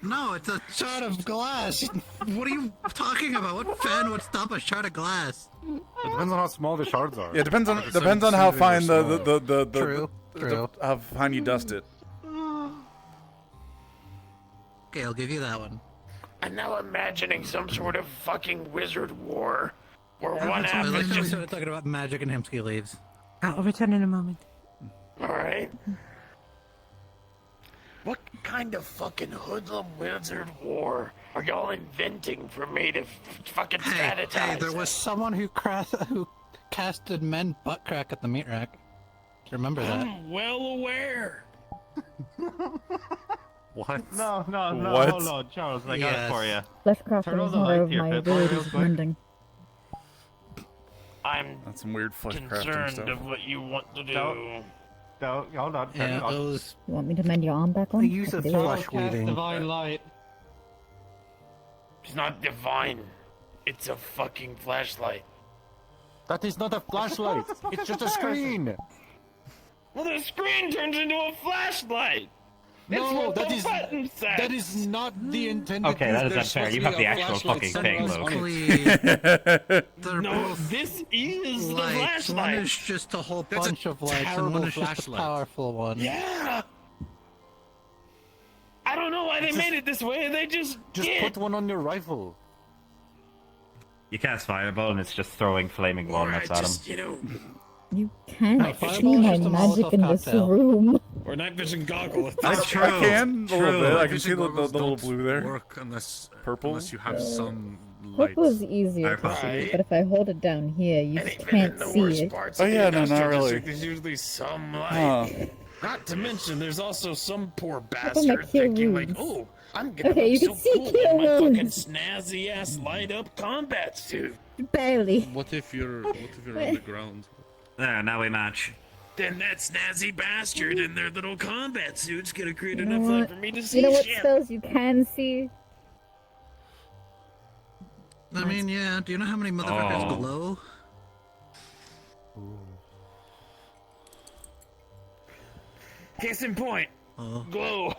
Speaker 14: No, it's a shard of glass. What are you talking about? What fan would stop a shard of glass?
Speaker 11: It depends on how small the shards are.
Speaker 1: Yeah, depends on
Speaker 11: Like,
Speaker 1: depends on
Speaker 11: some
Speaker 1: how
Speaker 11: things are
Speaker 1: fine the
Speaker 11: small.
Speaker 14: True.
Speaker 1: how fine you dust it.
Speaker 14: Okay, I'll give you that one.
Speaker 8: I'm now imagining some sort of fucking wizard war, where one
Speaker 14: I
Speaker 8: half
Speaker 14: like
Speaker 8: is
Speaker 14: how we
Speaker 8: just.
Speaker 14: started talking about magic and Hemsky leaves.
Speaker 5: I'll return in a moment.
Speaker 8: All right. What kind of fucking hoodlum wizard war are y'all inventing for me to fucking strategize?
Speaker 14: Hey, there was someone who casted men butt crack at the meat rack. Remember that?
Speaker 8: I'm well aware.
Speaker 11: What?
Speaker 9: No,
Speaker 1: What?
Speaker 9: hold on, Charles, I got it for you.
Speaker 13: Fleshcrafting
Speaker 9: Turn on
Speaker 13: is
Speaker 9: the
Speaker 13: more
Speaker 9: light
Speaker 13: of
Speaker 9: here,
Speaker 13: my
Speaker 9: Pip, real
Speaker 13: abilities of
Speaker 9: quick.
Speaker 13: mending.
Speaker 8: I'm
Speaker 1: That's some weird flesh crafting
Speaker 8: concerned
Speaker 1: stuff.
Speaker 8: of what you want to do.
Speaker 9: No, hold on.
Speaker 14: Yeah, it was.
Speaker 13: You want me to mend your arm back on?
Speaker 14: The use
Speaker 13: I
Speaker 14: of
Speaker 13: can do it.
Speaker 14: flesh
Speaker 9: Cast
Speaker 14: weaving.
Speaker 9: divine light.
Speaker 8: It's not divine. It's a fucking flashlight.
Speaker 11: That is not a flashlight. It's just a screen.
Speaker 8: Well, the screen turns into a flashlight. It's
Speaker 11: No,
Speaker 8: what
Speaker 11: that
Speaker 8: the
Speaker 11: is
Speaker 8: button says.
Speaker 11: that is not the intended.
Speaker 9: Okay, that is
Speaker 11: There's
Speaker 9: unfair.
Speaker 11: supposed
Speaker 9: You
Speaker 11: to
Speaker 9: have
Speaker 11: be
Speaker 9: the
Speaker 11: a
Speaker 9: actual
Speaker 11: flashlight
Speaker 9: fucking thing,
Speaker 11: somewhere
Speaker 9: Luke.
Speaker 11: on it.
Speaker 14: They're
Speaker 8: No,
Speaker 14: both
Speaker 8: this is the
Speaker 14: lights. One
Speaker 8: flashlight.
Speaker 14: is just a whole
Speaker 11: That's a
Speaker 14: bunch of lights, and
Speaker 11: terrible
Speaker 14: one is just a
Speaker 11: flashlight.
Speaker 14: powerful one.
Speaker 8: Yeah. I don't know why they
Speaker 11: Just-
Speaker 8: made it this way. They just did.
Speaker 11: put one on your rifle.
Speaker 9: You cast fireball and it's just throwing flaming walnuts at him.
Speaker 8: just, you know,
Speaker 13: You can't
Speaker 14: Fireball
Speaker 13: see
Speaker 14: is
Speaker 13: my
Speaker 14: just a
Speaker 13: magic
Speaker 14: Molotov
Speaker 13: in this
Speaker 14: cocktail.
Speaker 13: room.
Speaker 8: or night vision goggle.
Speaker 1: I can a little bit. I can see the little blue there.
Speaker 15: Work unless
Speaker 1: Purple.
Speaker 15: unless you have some light.
Speaker 13: Purple's easier to see, but if I hold it down here, you just can't see it.
Speaker 8: Parts
Speaker 1: Oh,
Speaker 8: of the
Speaker 1: yeah, no, not
Speaker 8: industrial
Speaker 1: really.
Speaker 8: district, there's usually some light.
Speaker 1: Huh.
Speaker 8: Not to mention, there's also some poor
Speaker 13: on my
Speaker 8: bastard
Speaker 13: cure
Speaker 8: thinking like,
Speaker 13: wounds.
Speaker 8: "Oh, I'm gonna
Speaker 13: Okay, you
Speaker 8: look
Speaker 13: can
Speaker 8: so
Speaker 13: see
Speaker 8: cool
Speaker 13: cure
Speaker 8: in my fucking
Speaker 13: wounds.
Speaker 8: snazzy ass light up combat suit."
Speaker 13: Barely.
Speaker 15: What if you're on the ground?
Speaker 9: There, now we match.
Speaker 8: Then that snazzy bastard in their little combat suits gonna create
Speaker 13: You know
Speaker 8: enough light
Speaker 13: what?
Speaker 8: for me to see
Speaker 13: You know what
Speaker 8: shit.
Speaker 13: spells you can see?
Speaker 14: I mean, yeah. Do you know how many motherfuckers
Speaker 9: Oh.
Speaker 14: glow?
Speaker 8: Case in point, glow.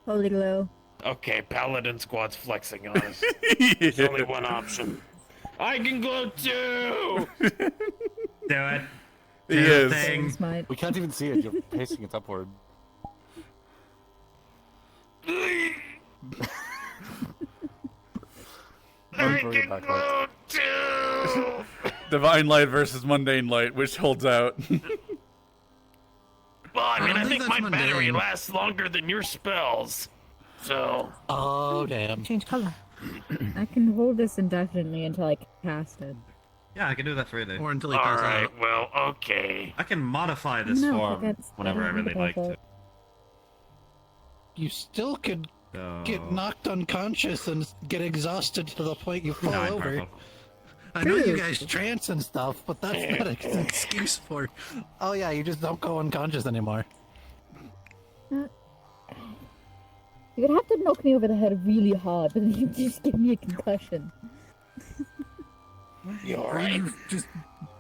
Speaker 13: Holy glow.
Speaker 8: Okay, Paladin Squad's flexing on us. There's only one option. I can glow too!
Speaker 9: Do it.
Speaker 1: He
Speaker 9: Do the
Speaker 1: is.
Speaker 9: thing.
Speaker 13: Smite.
Speaker 11: We can't even see it. You're pacing it upward.
Speaker 8: I
Speaker 11: Bring it
Speaker 8: can
Speaker 11: back up.
Speaker 8: glow too!
Speaker 1: Divine light versus mundane light, which holds out?
Speaker 8: Well, I mean,
Speaker 14: don't
Speaker 8: I
Speaker 14: think
Speaker 8: think my
Speaker 14: that's
Speaker 8: battery
Speaker 14: mundane.
Speaker 8: lasts longer than your spells. So,
Speaker 14: Oh damn.
Speaker 5: Change color.
Speaker 13: I can hold this indefinitely until I cast it.
Speaker 9: Yeah, I can do that for you.
Speaker 14: Or until he dies
Speaker 8: alright,
Speaker 14: out.
Speaker 8: well, okay.
Speaker 9: I can modify this
Speaker 13: No,
Speaker 9: form
Speaker 13: that's-
Speaker 9: whenever I really like to.
Speaker 14: You still could
Speaker 9: So...
Speaker 14: get knocked unconscious and get exhausted to the point you fall
Speaker 9: Nine
Speaker 14: over.
Speaker 9: purple.
Speaker 14: I know you
Speaker 13: True.
Speaker 14: guys trance and stuff, but that's not an excuse for. Oh yeah, you just don't go unconscious anymore.
Speaker 13: You would have to knock me over the head really hard, but then you just give me a concussion.
Speaker 8: You alright?
Speaker 14: Just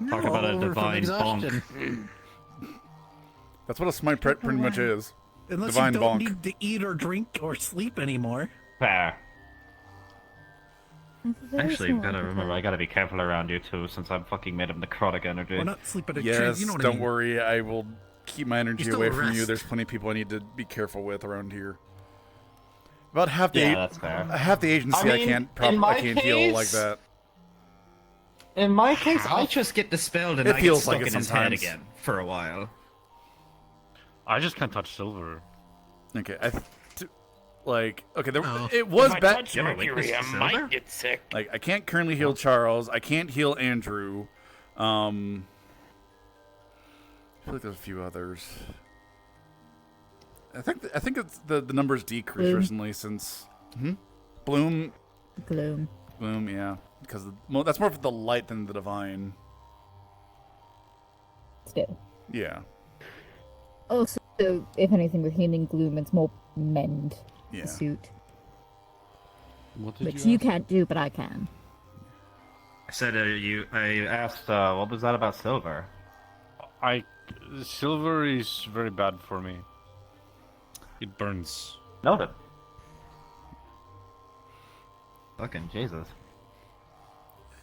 Speaker 9: Talk about a
Speaker 14: over from
Speaker 9: divine
Speaker 14: exhaustion.
Speaker 1: That's what a smite pretty much is.
Speaker 14: Unless
Speaker 1: Divine
Speaker 14: you don't
Speaker 1: bonk.
Speaker 14: need to eat or drink or sleep anymore.
Speaker 9: Fair.
Speaker 13: That's very
Speaker 9: Actually,
Speaker 13: small.
Speaker 9: gotta remember, I gotta be careful around you too, since I'm fucking made of necrotic energy.
Speaker 14: Or not sleep at a tree.
Speaker 1: Yes,
Speaker 14: You know what I
Speaker 1: don't
Speaker 14: mean.
Speaker 1: worry. I will keep my energy
Speaker 14: You still
Speaker 1: away from you.
Speaker 14: rest.
Speaker 1: There's plenty of people I need to be careful with around here. About half the
Speaker 9: Yeah, that's fair.
Speaker 1: half the agency I,
Speaker 9: mean,
Speaker 1: can't
Speaker 9: in my
Speaker 1: I can't heal like
Speaker 9: case-
Speaker 1: that.
Speaker 9: In my case, I just get dispelled and
Speaker 1: It
Speaker 9: I
Speaker 1: feels
Speaker 9: get stuck
Speaker 1: like it
Speaker 9: in his head
Speaker 1: sometimes.
Speaker 9: again for a while.
Speaker 2: I just can't touch silver.
Speaker 1: Okay, like okay, there,
Speaker 14: Oh.
Speaker 1: it was
Speaker 8: If I
Speaker 1: bad.
Speaker 8: touch
Speaker 9: You have a
Speaker 8: Mercury,
Speaker 9: weakness
Speaker 8: I
Speaker 9: to
Speaker 8: might
Speaker 9: silver?
Speaker 8: get sick.
Speaker 1: Like I can't currently heal Charles. I can't heal Andrew. I feel like there's a few others. I think it's the numbers decreased
Speaker 13: Bloom.
Speaker 1: recently since Bloom.
Speaker 13: Gloom.
Speaker 1: Bloom, yeah, because that's more of the light than the divine.
Speaker 13: Still.
Speaker 1: Yeah.
Speaker 13: Also, if anything, with healing gloom, it's more mend
Speaker 1: Yeah.
Speaker 13: the suit.
Speaker 15: What did
Speaker 13: Which
Speaker 15: you
Speaker 13: you
Speaker 15: ask?
Speaker 13: can't do, but I can.
Speaker 9: I said I asked what was that about silver?
Speaker 15: Silver is very bad for me. It burns.
Speaker 9: Noted. Fucking Jesus.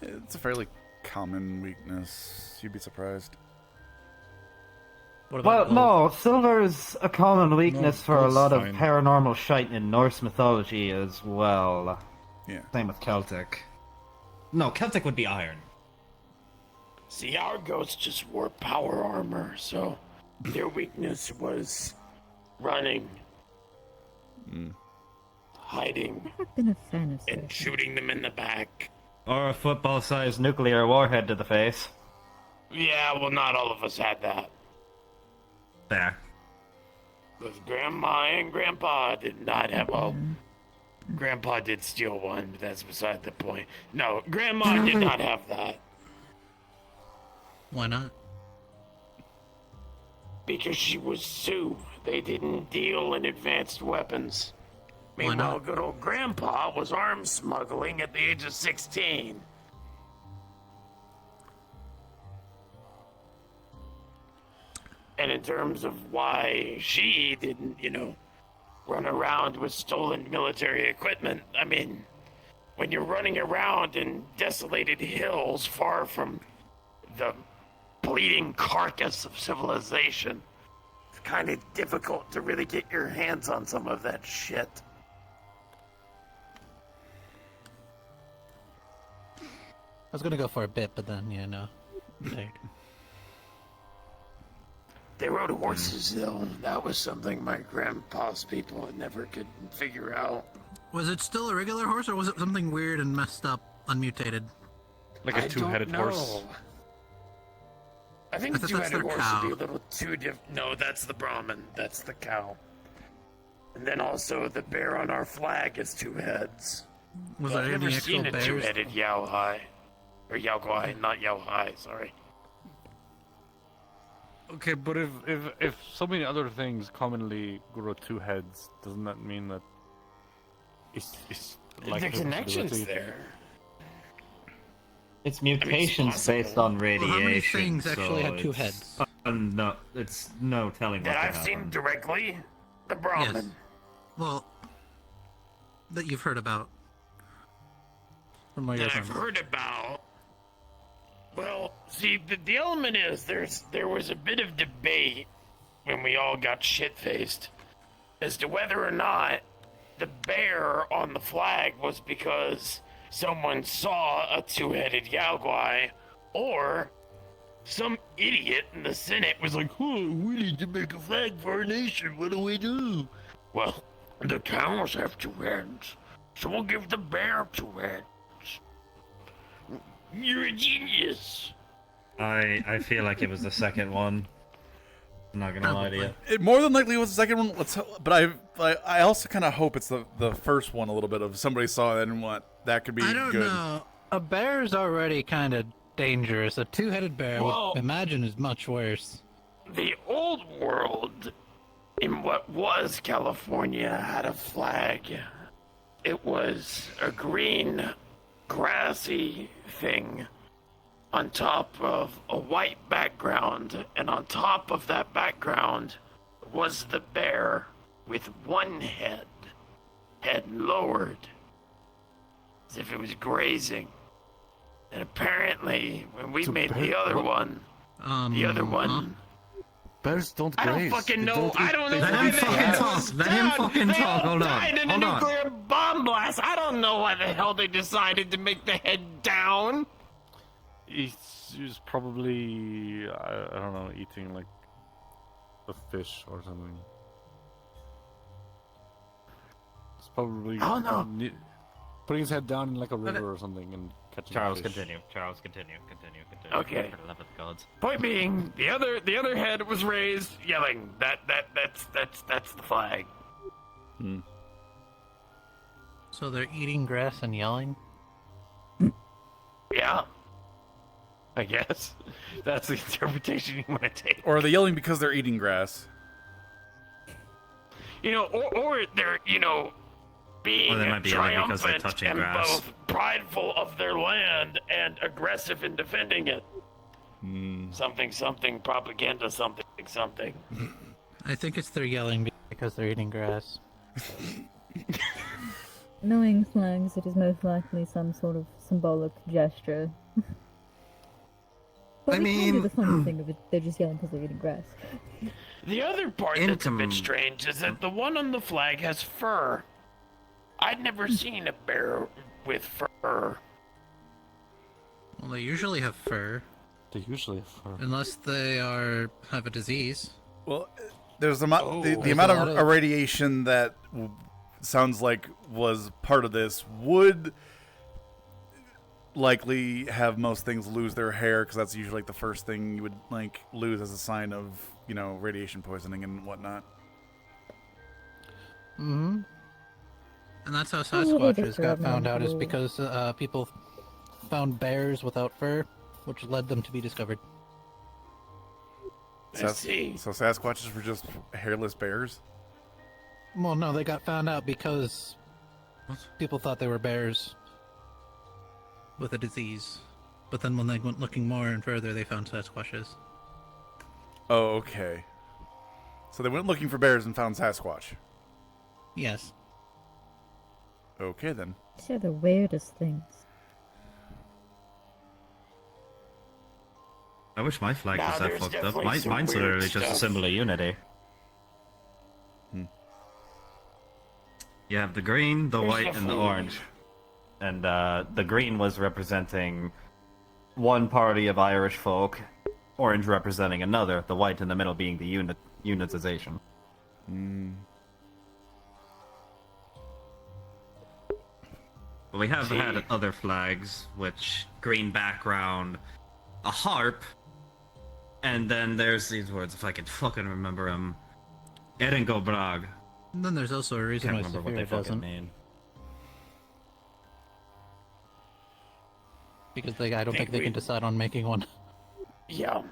Speaker 1: It's a fairly common weakness. You'd be surprised.
Speaker 9: Well, no, silver's a common weakness
Speaker 15: No,
Speaker 9: for a
Speaker 15: gold's
Speaker 9: lot of
Speaker 15: fine.
Speaker 9: paranormal shite in Norse mythology as well.
Speaker 1: Yeah.
Speaker 9: Same with Celtic. No, Celtic would be iron.
Speaker 8: See, our ghosts just wore power armor, so their weakness was running, hiding,
Speaker 13: I've been a fan of
Speaker 8: and shooting them in the back.
Speaker 9: Or a football-sized nuclear warhead to the face.
Speaker 8: Yeah, well, not all of us had that.
Speaker 9: There.
Speaker 8: Because Grandma and Grandpa did not have, well, Grandpa did steal one, but that's beside the point. No, Grandma did not have that.
Speaker 14: Why not?
Speaker 8: Because she was Sioux. They didn't deal in advanced weapons.
Speaker 14: Why
Speaker 8: Meanwhile,
Speaker 14: not?
Speaker 8: good old Grandpa was arms smuggling at the age of 16. And in terms of why she didn't, run around with stolen military equipment, I mean, when you're running around in desolated hills far from the bleeding carcass of civilization, it's kind of difficult to really get your hands on some of that shit.
Speaker 14: I was gonna go for a bit, but then, tired.
Speaker 8: They rode horses, though. That was something my grandpa's people never could figure out.
Speaker 14: Was it still a regular horse, or was it something weird and messed up, unmutated?
Speaker 15: Like a
Speaker 8: I
Speaker 15: two-headed
Speaker 8: don't know.
Speaker 15: horse.
Speaker 8: I think
Speaker 14: I
Speaker 8: the
Speaker 14: thought that's
Speaker 8: two-headed
Speaker 14: their
Speaker 8: horse
Speaker 14: cow.
Speaker 8: would be a little too No, that's the Brahmin. That's the cow. And then also the bear on our flag is two heads.
Speaker 14: Was
Speaker 8: I've
Speaker 14: there
Speaker 8: never
Speaker 14: any
Speaker 8: seen
Speaker 14: actual
Speaker 8: a
Speaker 14: bears?
Speaker 8: two-headed Yao Hai. Or Yao Guai, not Yao Hai, sorry.
Speaker 15: Okay, but if so many other things commonly grow two heads, doesn't that mean that it's like
Speaker 8: the
Speaker 15: a
Speaker 8: connection's
Speaker 15: possibility?
Speaker 8: there.
Speaker 9: It's mutations based on radiation.
Speaker 14: Well, how many things actually
Speaker 9: so
Speaker 14: had two
Speaker 9: it's-
Speaker 14: heads?
Speaker 9: No, it's no telling
Speaker 8: That
Speaker 9: what
Speaker 8: I've
Speaker 9: could
Speaker 8: seen
Speaker 9: happen.
Speaker 8: directly, the Brahmin.
Speaker 14: Yes. Well, that you've heard about. From what
Speaker 8: That
Speaker 14: you're
Speaker 8: I've heard about. Well, see, the element is there was a bit of debate when we all got shit-faced as to whether or not the bear on the flag was because someone saw a two-headed Yaoguai, or some idiot in the Senate was like, "Oh, we need to make a flag for our nation. What do we do?" Well, the cows have two heads, so we'll give the bear two heads. You're a genius.
Speaker 9: I feel like it was the second one. I'm not gonna lie to you.
Speaker 1: It more than likely was the second one. But I also kind of hope it's the first one a little bit of somebody saw that and what that could be
Speaker 14: I don't
Speaker 1: good.
Speaker 14: know. A bear's already kind of dangerous. A two-headed bear, I
Speaker 8: Well-
Speaker 14: would imagine, is much worse.
Speaker 8: The old world, in what was California, had a flag. It was a green, grassy thing on top of a white background, and on top of that background was the bear with one head lowered, as if it was grazing. And apparently, when we made the other one,
Speaker 15: Bears don't
Speaker 8: I don't
Speaker 15: graze.
Speaker 8: fucking
Speaker 15: They
Speaker 8: know.
Speaker 15: don't
Speaker 8: I
Speaker 15: eat-
Speaker 8: don't
Speaker 15: they
Speaker 8: know
Speaker 15: don't
Speaker 8: why
Speaker 15: eat
Speaker 8: the
Speaker 15: grass.
Speaker 8: hell it was
Speaker 14: Let him
Speaker 8: done.
Speaker 14: fucking
Speaker 8: They
Speaker 14: talk.
Speaker 8: all
Speaker 14: Hold on.
Speaker 8: died in a
Speaker 14: Hold on.
Speaker 8: nuclear bomb blast. I don't know why the hell they decided to make the head down.
Speaker 15: He's probably I don't know, eating like a fish or something. It's probably
Speaker 8: Oh, no.
Speaker 15: putting his head down in like a river or something and catching
Speaker 9: Charles,
Speaker 15: fish.
Speaker 9: continue. Charles, continue.
Speaker 8: Okay.
Speaker 9: For the love of the gods.
Speaker 8: Point being, the other head was raised, yelling, that's the flag.
Speaker 14: So they're eating grass and yelling?
Speaker 8: Yeah. I guess. That's the interpretation you want to take.
Speaker 1: Or are they yelling because they're eating grass?
Speaker 8: Or they're, being
Speaker 9: Or they might be yelling because they're
Speaker 8: triumphant
Speaker 9: touching
Speaker 8: and
Speaker 9: grass.
Speaker 8: both prideful of their land and aggressive in defending it. Something, propaganda, something.
Speaker 14: I think it's they're yelling because they're eating grass.
Speaker 13: Knowing flags, it is most likely some sort of symbolic gesture. But we can do the funny thing of it. They're just yelling because they're eating grass.
Speaker 8: The other part that's a bit strange is that the one on the flag has fur. I'd never seen a bear with fur.
Speaker 14: Well, they usually have fur.
Speaker 15: They usually have fur.
Speaker 14: Unless they have a disease.
Speaker 1: Well, there's the amount
Speaker 14: There's
Speaker 1: of
Speaker 14: a lot of-
Speaker 1: irradiation that sounds like was part of this would likely have most things lose their hair, because that's usually like the first thing you would like lose as a sign of radiation poisoning and whatnot.
Speaker 14: Mm-hmm. And that's how
Speaker 13: Oh, they
Speaker 14: Sasquatches
Speaker 13: just
Speaker 14: got
Speaker 13: grab
Speaker 14: found
Speaker 13: them.
Speaker 14: out, is because people found bears without fur, which led them to be discovered.
Speaker 8: I see.
Speaker 1: So Sasquatches were just hairless bears?
Speaker 14: Well, no, they got found out because people thought they were bears with a disease. But then when they went looking more and further, they found Sasquatches.
Speaker 1: Oh, okay. So they went looking for bears and found Sasquatch.
Speaker 14: Yes.
Speaker 1: Okay, then.
Speaker 13: These are the weirdest things.
Speaker 9: I wish my flag
Speaker 8: Nah,
Speaker 9: was that
Speaker 8: there's
Speaker 9: fucked up.
Speaker 8: definitely some
Speaker 9: Mine's
Speaker 8: weird
Speaker 9: literally just a
Speaker 8: stuff.
Speaker 9: symbol of unity. You have the green, the
Speaker 8: There's
Speaker 9: white, and the
Speaker 8: definitely-
Speaker 9: orange. And the green was representing one party of Irish folk, orange representing another, the white in the middle being the unitization. But we have had other flags, which green background, a harp, and then there's these words, if I can fucking remember them. Eringo Brag.
Speaker 14: And then there's also a reason
Speaker 9: Can't
Speaker 14: why
Speaker 9: remember what they
Speaker 14: Saphira
Speaker 9: fucking
Speaker 14: doesn't.
Speaker 9: mean.
Speaker 14: Because I don't think they can decide on making one.
Speaker 8: Yeah.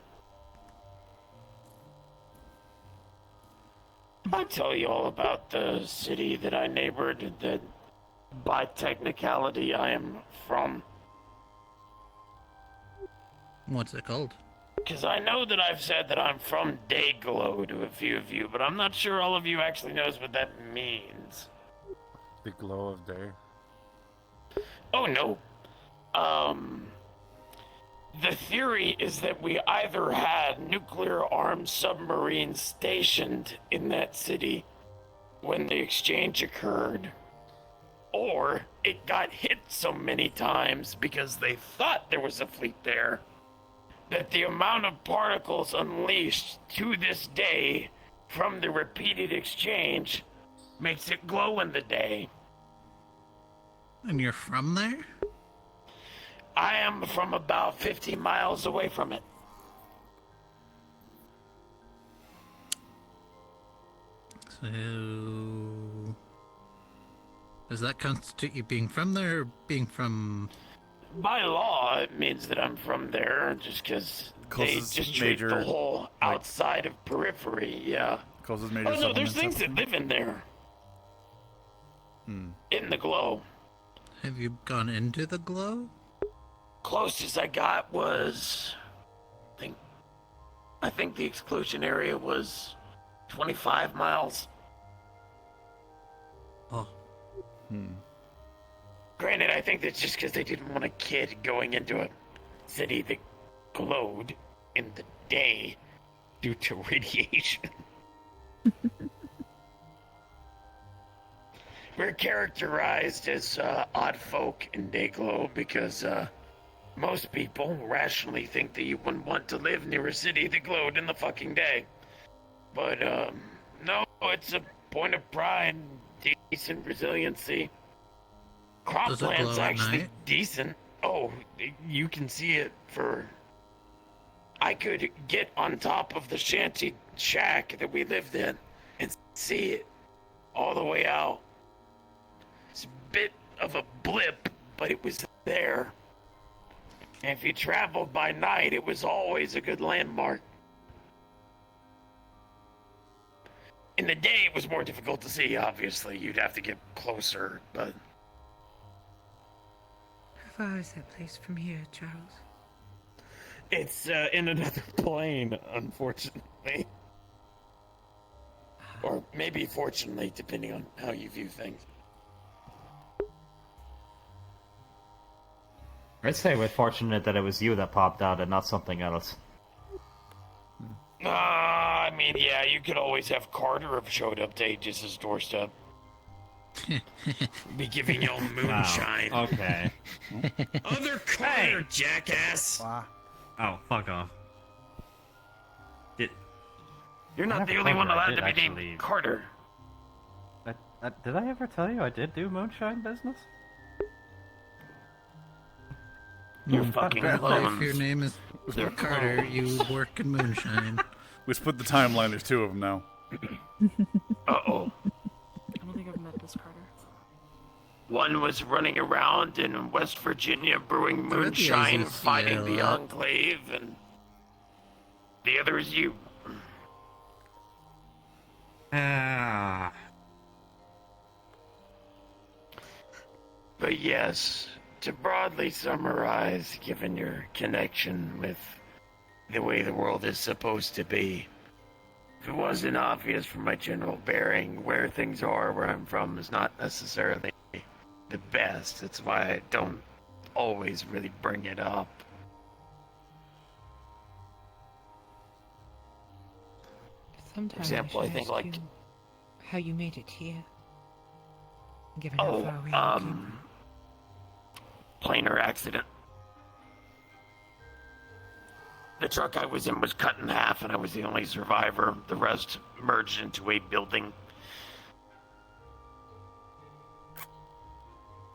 Speaker 8: I'll tell you all about the city that I neighbored, that by technicality I am from.
Speaker 14: What's it called?
Speaker 8: Because I know that I've said that I'm from Dayglow to a few of you, but I'm not sure all of you actually knows what that means.
Speaker 15: The glow of day.
Speaker 8: Oh no. The theory is that we either had nuclear-armed submarines stationed in that city when the exchange occurred, or it got hit so many times because they thought there was a fleet there that the amount of particles unleashed to this day from the repeated exchange makes it glow in the day.
Speaker 14: And you're from there?
Speaker 8: I am from about 50 miles away from it.
Speaker 14: So... does that constitute you being from there, or being from...
Speaker 8: By law, it means that I'm from there, just because they
Speaker 1: Closest
Speaker 8: just treat
Speaker 1: major,
Speaker 8: the whole
Speaker 1: like-
Speaker 8: outside of periphery, yeah.
Speaker 1: Closest major
Speaker 8: Oh no, there's
Speaker 1: settlement
Speaker 8: things that live in there.
Speaker 1: Hmm.
Speaker 8: In the glow.
Speaker 14: Have you gone into the glow?
Speaker 8: Closest I got was... I think the exclusion area was 25 miles.
Speaker 14: Oh.
Speaker 8: Granted, I think that's just because they didn't want a kid going into a city that glowed in the day due to radiation. We're characterized as odd folk in Dayglow because most people rationally think that you wouldn't want to live near a city that glowed in the fucking day. But no, it's a point of pride, decent resiliency.
Speaker 14: Does it glow
Speaker 8: Cropland's
Speaker 14: at
Speaker 8: actually
Speaker 14: night?
Speaker 8: decent. Oh, you can see it for... I could get on top of the shanty shack that we lived in and see it all the way out. It's a bit of a blip, but it was there. And if you traveled by night, it was always a good landmark. In the day, it was more difficult to see, obviously. You'd have to get closer, but...
Speaker 3: How far is that place from here, Charles?
Speaker 8: It's in another plane, unfortunately. Or maybe fortunately, depending on how you view things.
Speaker 16: I'd say we're fortunate that it was you that popped out and not something else.
Speaker 8: I mean, yeah, you could always have Carter have showed up to Aegis' doorstep. Be giving y'all moonshine.
Speaker 16: Wow. Okay.
Speaker 8: Other Carter, jackass!
Speaker 16: Oh, fuck off.
Speaker 8: You're not the only one allowed to be named Carter.
Speaker 16: Did I ever tell you I did do moonshine business?
Speaker 8: You're fucking alone.
Speaker 14: If your name is Carter, you work in moonshine.
Speaker 1: We split the timeline. There's two of them now.
Speaker 8: Uh-oh.
Speaker 6: I don't think I've met this Carter.
Speaker 8: One was running around in West Virginia brewing moonshine, fighting the Enclave, and the other is you.
Speaker 16: Ah.
Speaker 8: But yes, to broadly summarize, given your connection with the way the world is supposed to be, if it wasn't obvious from my general bearing, where things are, where I'm from, is not necessarily the best. That's why I don't always really bring it up.
Speaker 4: Sometimes
Speaker 8: For example, I
Speaker 4: should
Speaker 8: think,
Speaker 4: ask
Speaker 8: like...
Speaker 4: you how you made it here. Given how far away you came.
Speaker 8: Planer accident. The truck I was in was cut in half and I was the only survivor. The rest merged into a building.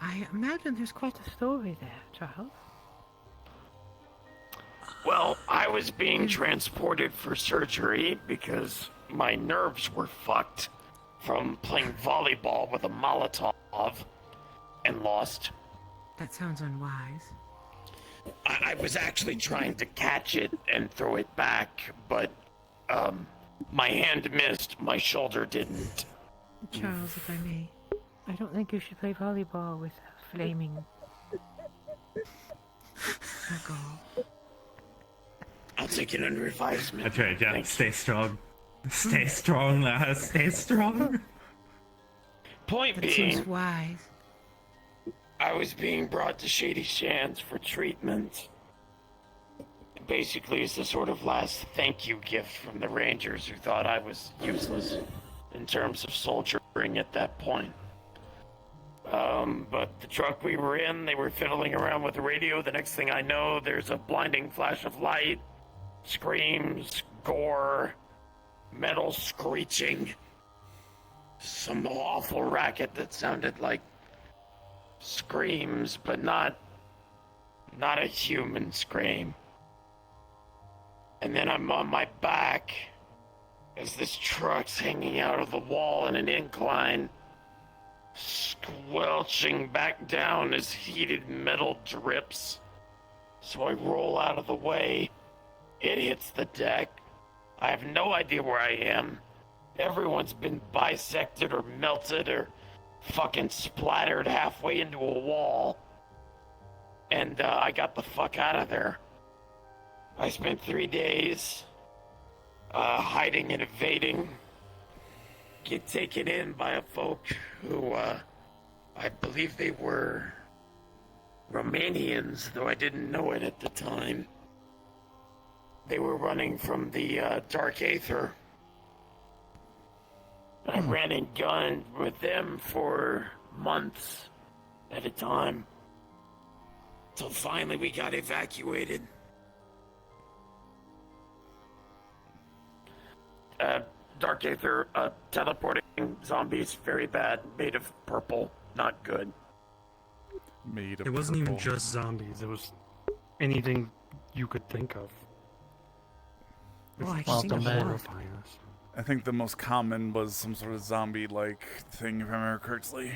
Speaker 4: I imagine there's quite a story there, Charles.
Speaker 8: Well, I was being transported for surgery because my nerves were fucked from playing volleyball with a Molotov and lost.
Speaker 3: That sounds unwise.
Speaker 8: I was actually trying to catch it and throw it back, but my hand missed, my shoulder didn't.
Speaker 4: Charles, if I may, I don't think you should play volleyball with a flaming alcohol.
Speaker 8: I'll take it under advisement.
Speaker 16: That's right, Jeff.
Speaker 8: Thanks.
Speaker 16: Stay strong. Stay strong, lads. Stay strong.
Speaker 8: Point
Speaker 3: That
Speaker 8: being,
Speaker 3: seems wise.
Speaker 8: I was being brought to Shady Shands for treatment. Basically, it's a sort of last thank you gift from the Rangers who thought I was useless in terms of soldiering at that point. But the truck we were in, they were fiddling around with the radio. The next thing I know, there's a blinding flash of light, screams, gore, metal screeching, some awful racket that sounded like screams, but not a human scream. And then I'm on my back as this truck's hanging out of the wall in an incline, squelching back down as heated metal drips. So I roll out of the way. It hits the deck. I have no idea where I am. Everyone's been bisected or melted or fucking splattered halfway into a wall. And I got the fuck out of there. I spent 3 days hiding and evading. Get taken in by a folk who I believe they were Romanians, though I didn't know it at the time. They were running from the Dark Aether. I ran and gunned with them for months at a time. Till finally we got evacuated. Dark Aether, teleporting zombies, very bad. Made of purple, not good.
Speaker 1: made of
Speaker 7: It wasn't even
Speaker 1: purple.
Speaker 7: just zombies. It was anything you could think of.
Speaker 5: Oh, I
Speaker 7: It's
Speaker 5: can think of
Speaker 7: horrifying
Speaker 5: more.
Speaker 7: us.
Speaker 1: I think the most common was some sort of zombie-like thing, if I remember correctly.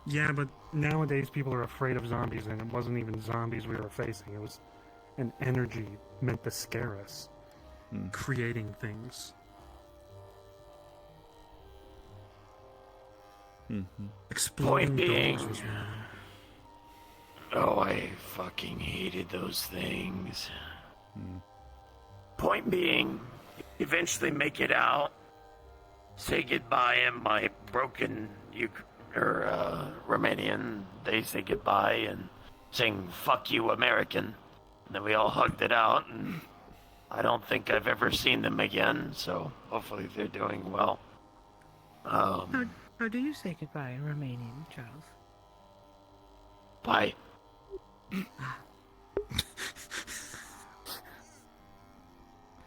Speaker 7: Yeah, but nowadays people are afraid of zombies, and it wasn't even zombies we were facing. It was an energy meant to scare us, creating things. Exploding
Speaker 8: Point being,
Speaker 7: doors was one.
Speaker 8: oh, I fucking hated those things. Point being, eventually make it out, say goodbye, and my broken Romanian, they say goodbye and sing "fuck you, American." And then we all hugged it out, and I don't think I've ever seen them again. So hopefully they're doing well.
Speaker 5: How do you say goodbye in Romanian, Charles?
Speaker 8: Bye.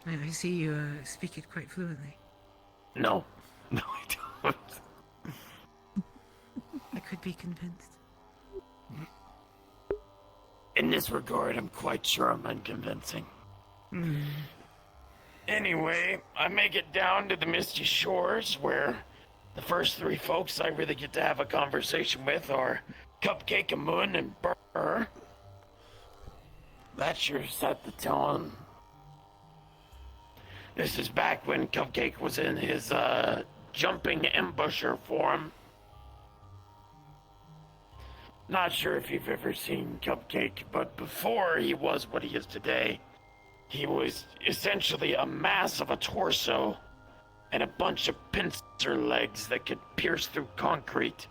Speaker 3: I see you speak it quite fluently.
Speaker 8: No, I don't.
Speaker 3: I could be convinced.
Speaker 8: In this regard, I'm quite sure I'm unconvincing. Anyway, I make it down to the Misty Shores, where the first three folks I really get to have a conversation with are Cupcake, Amun, and Burr. That sure set the tone. This is back when Cupcake was in his jumping ambusher form. Not sure if you've ever seen Cupcake, but before he was what he is today, he was essentially a mass of a torso and a bunch of pincer legs that could pierce through concrete.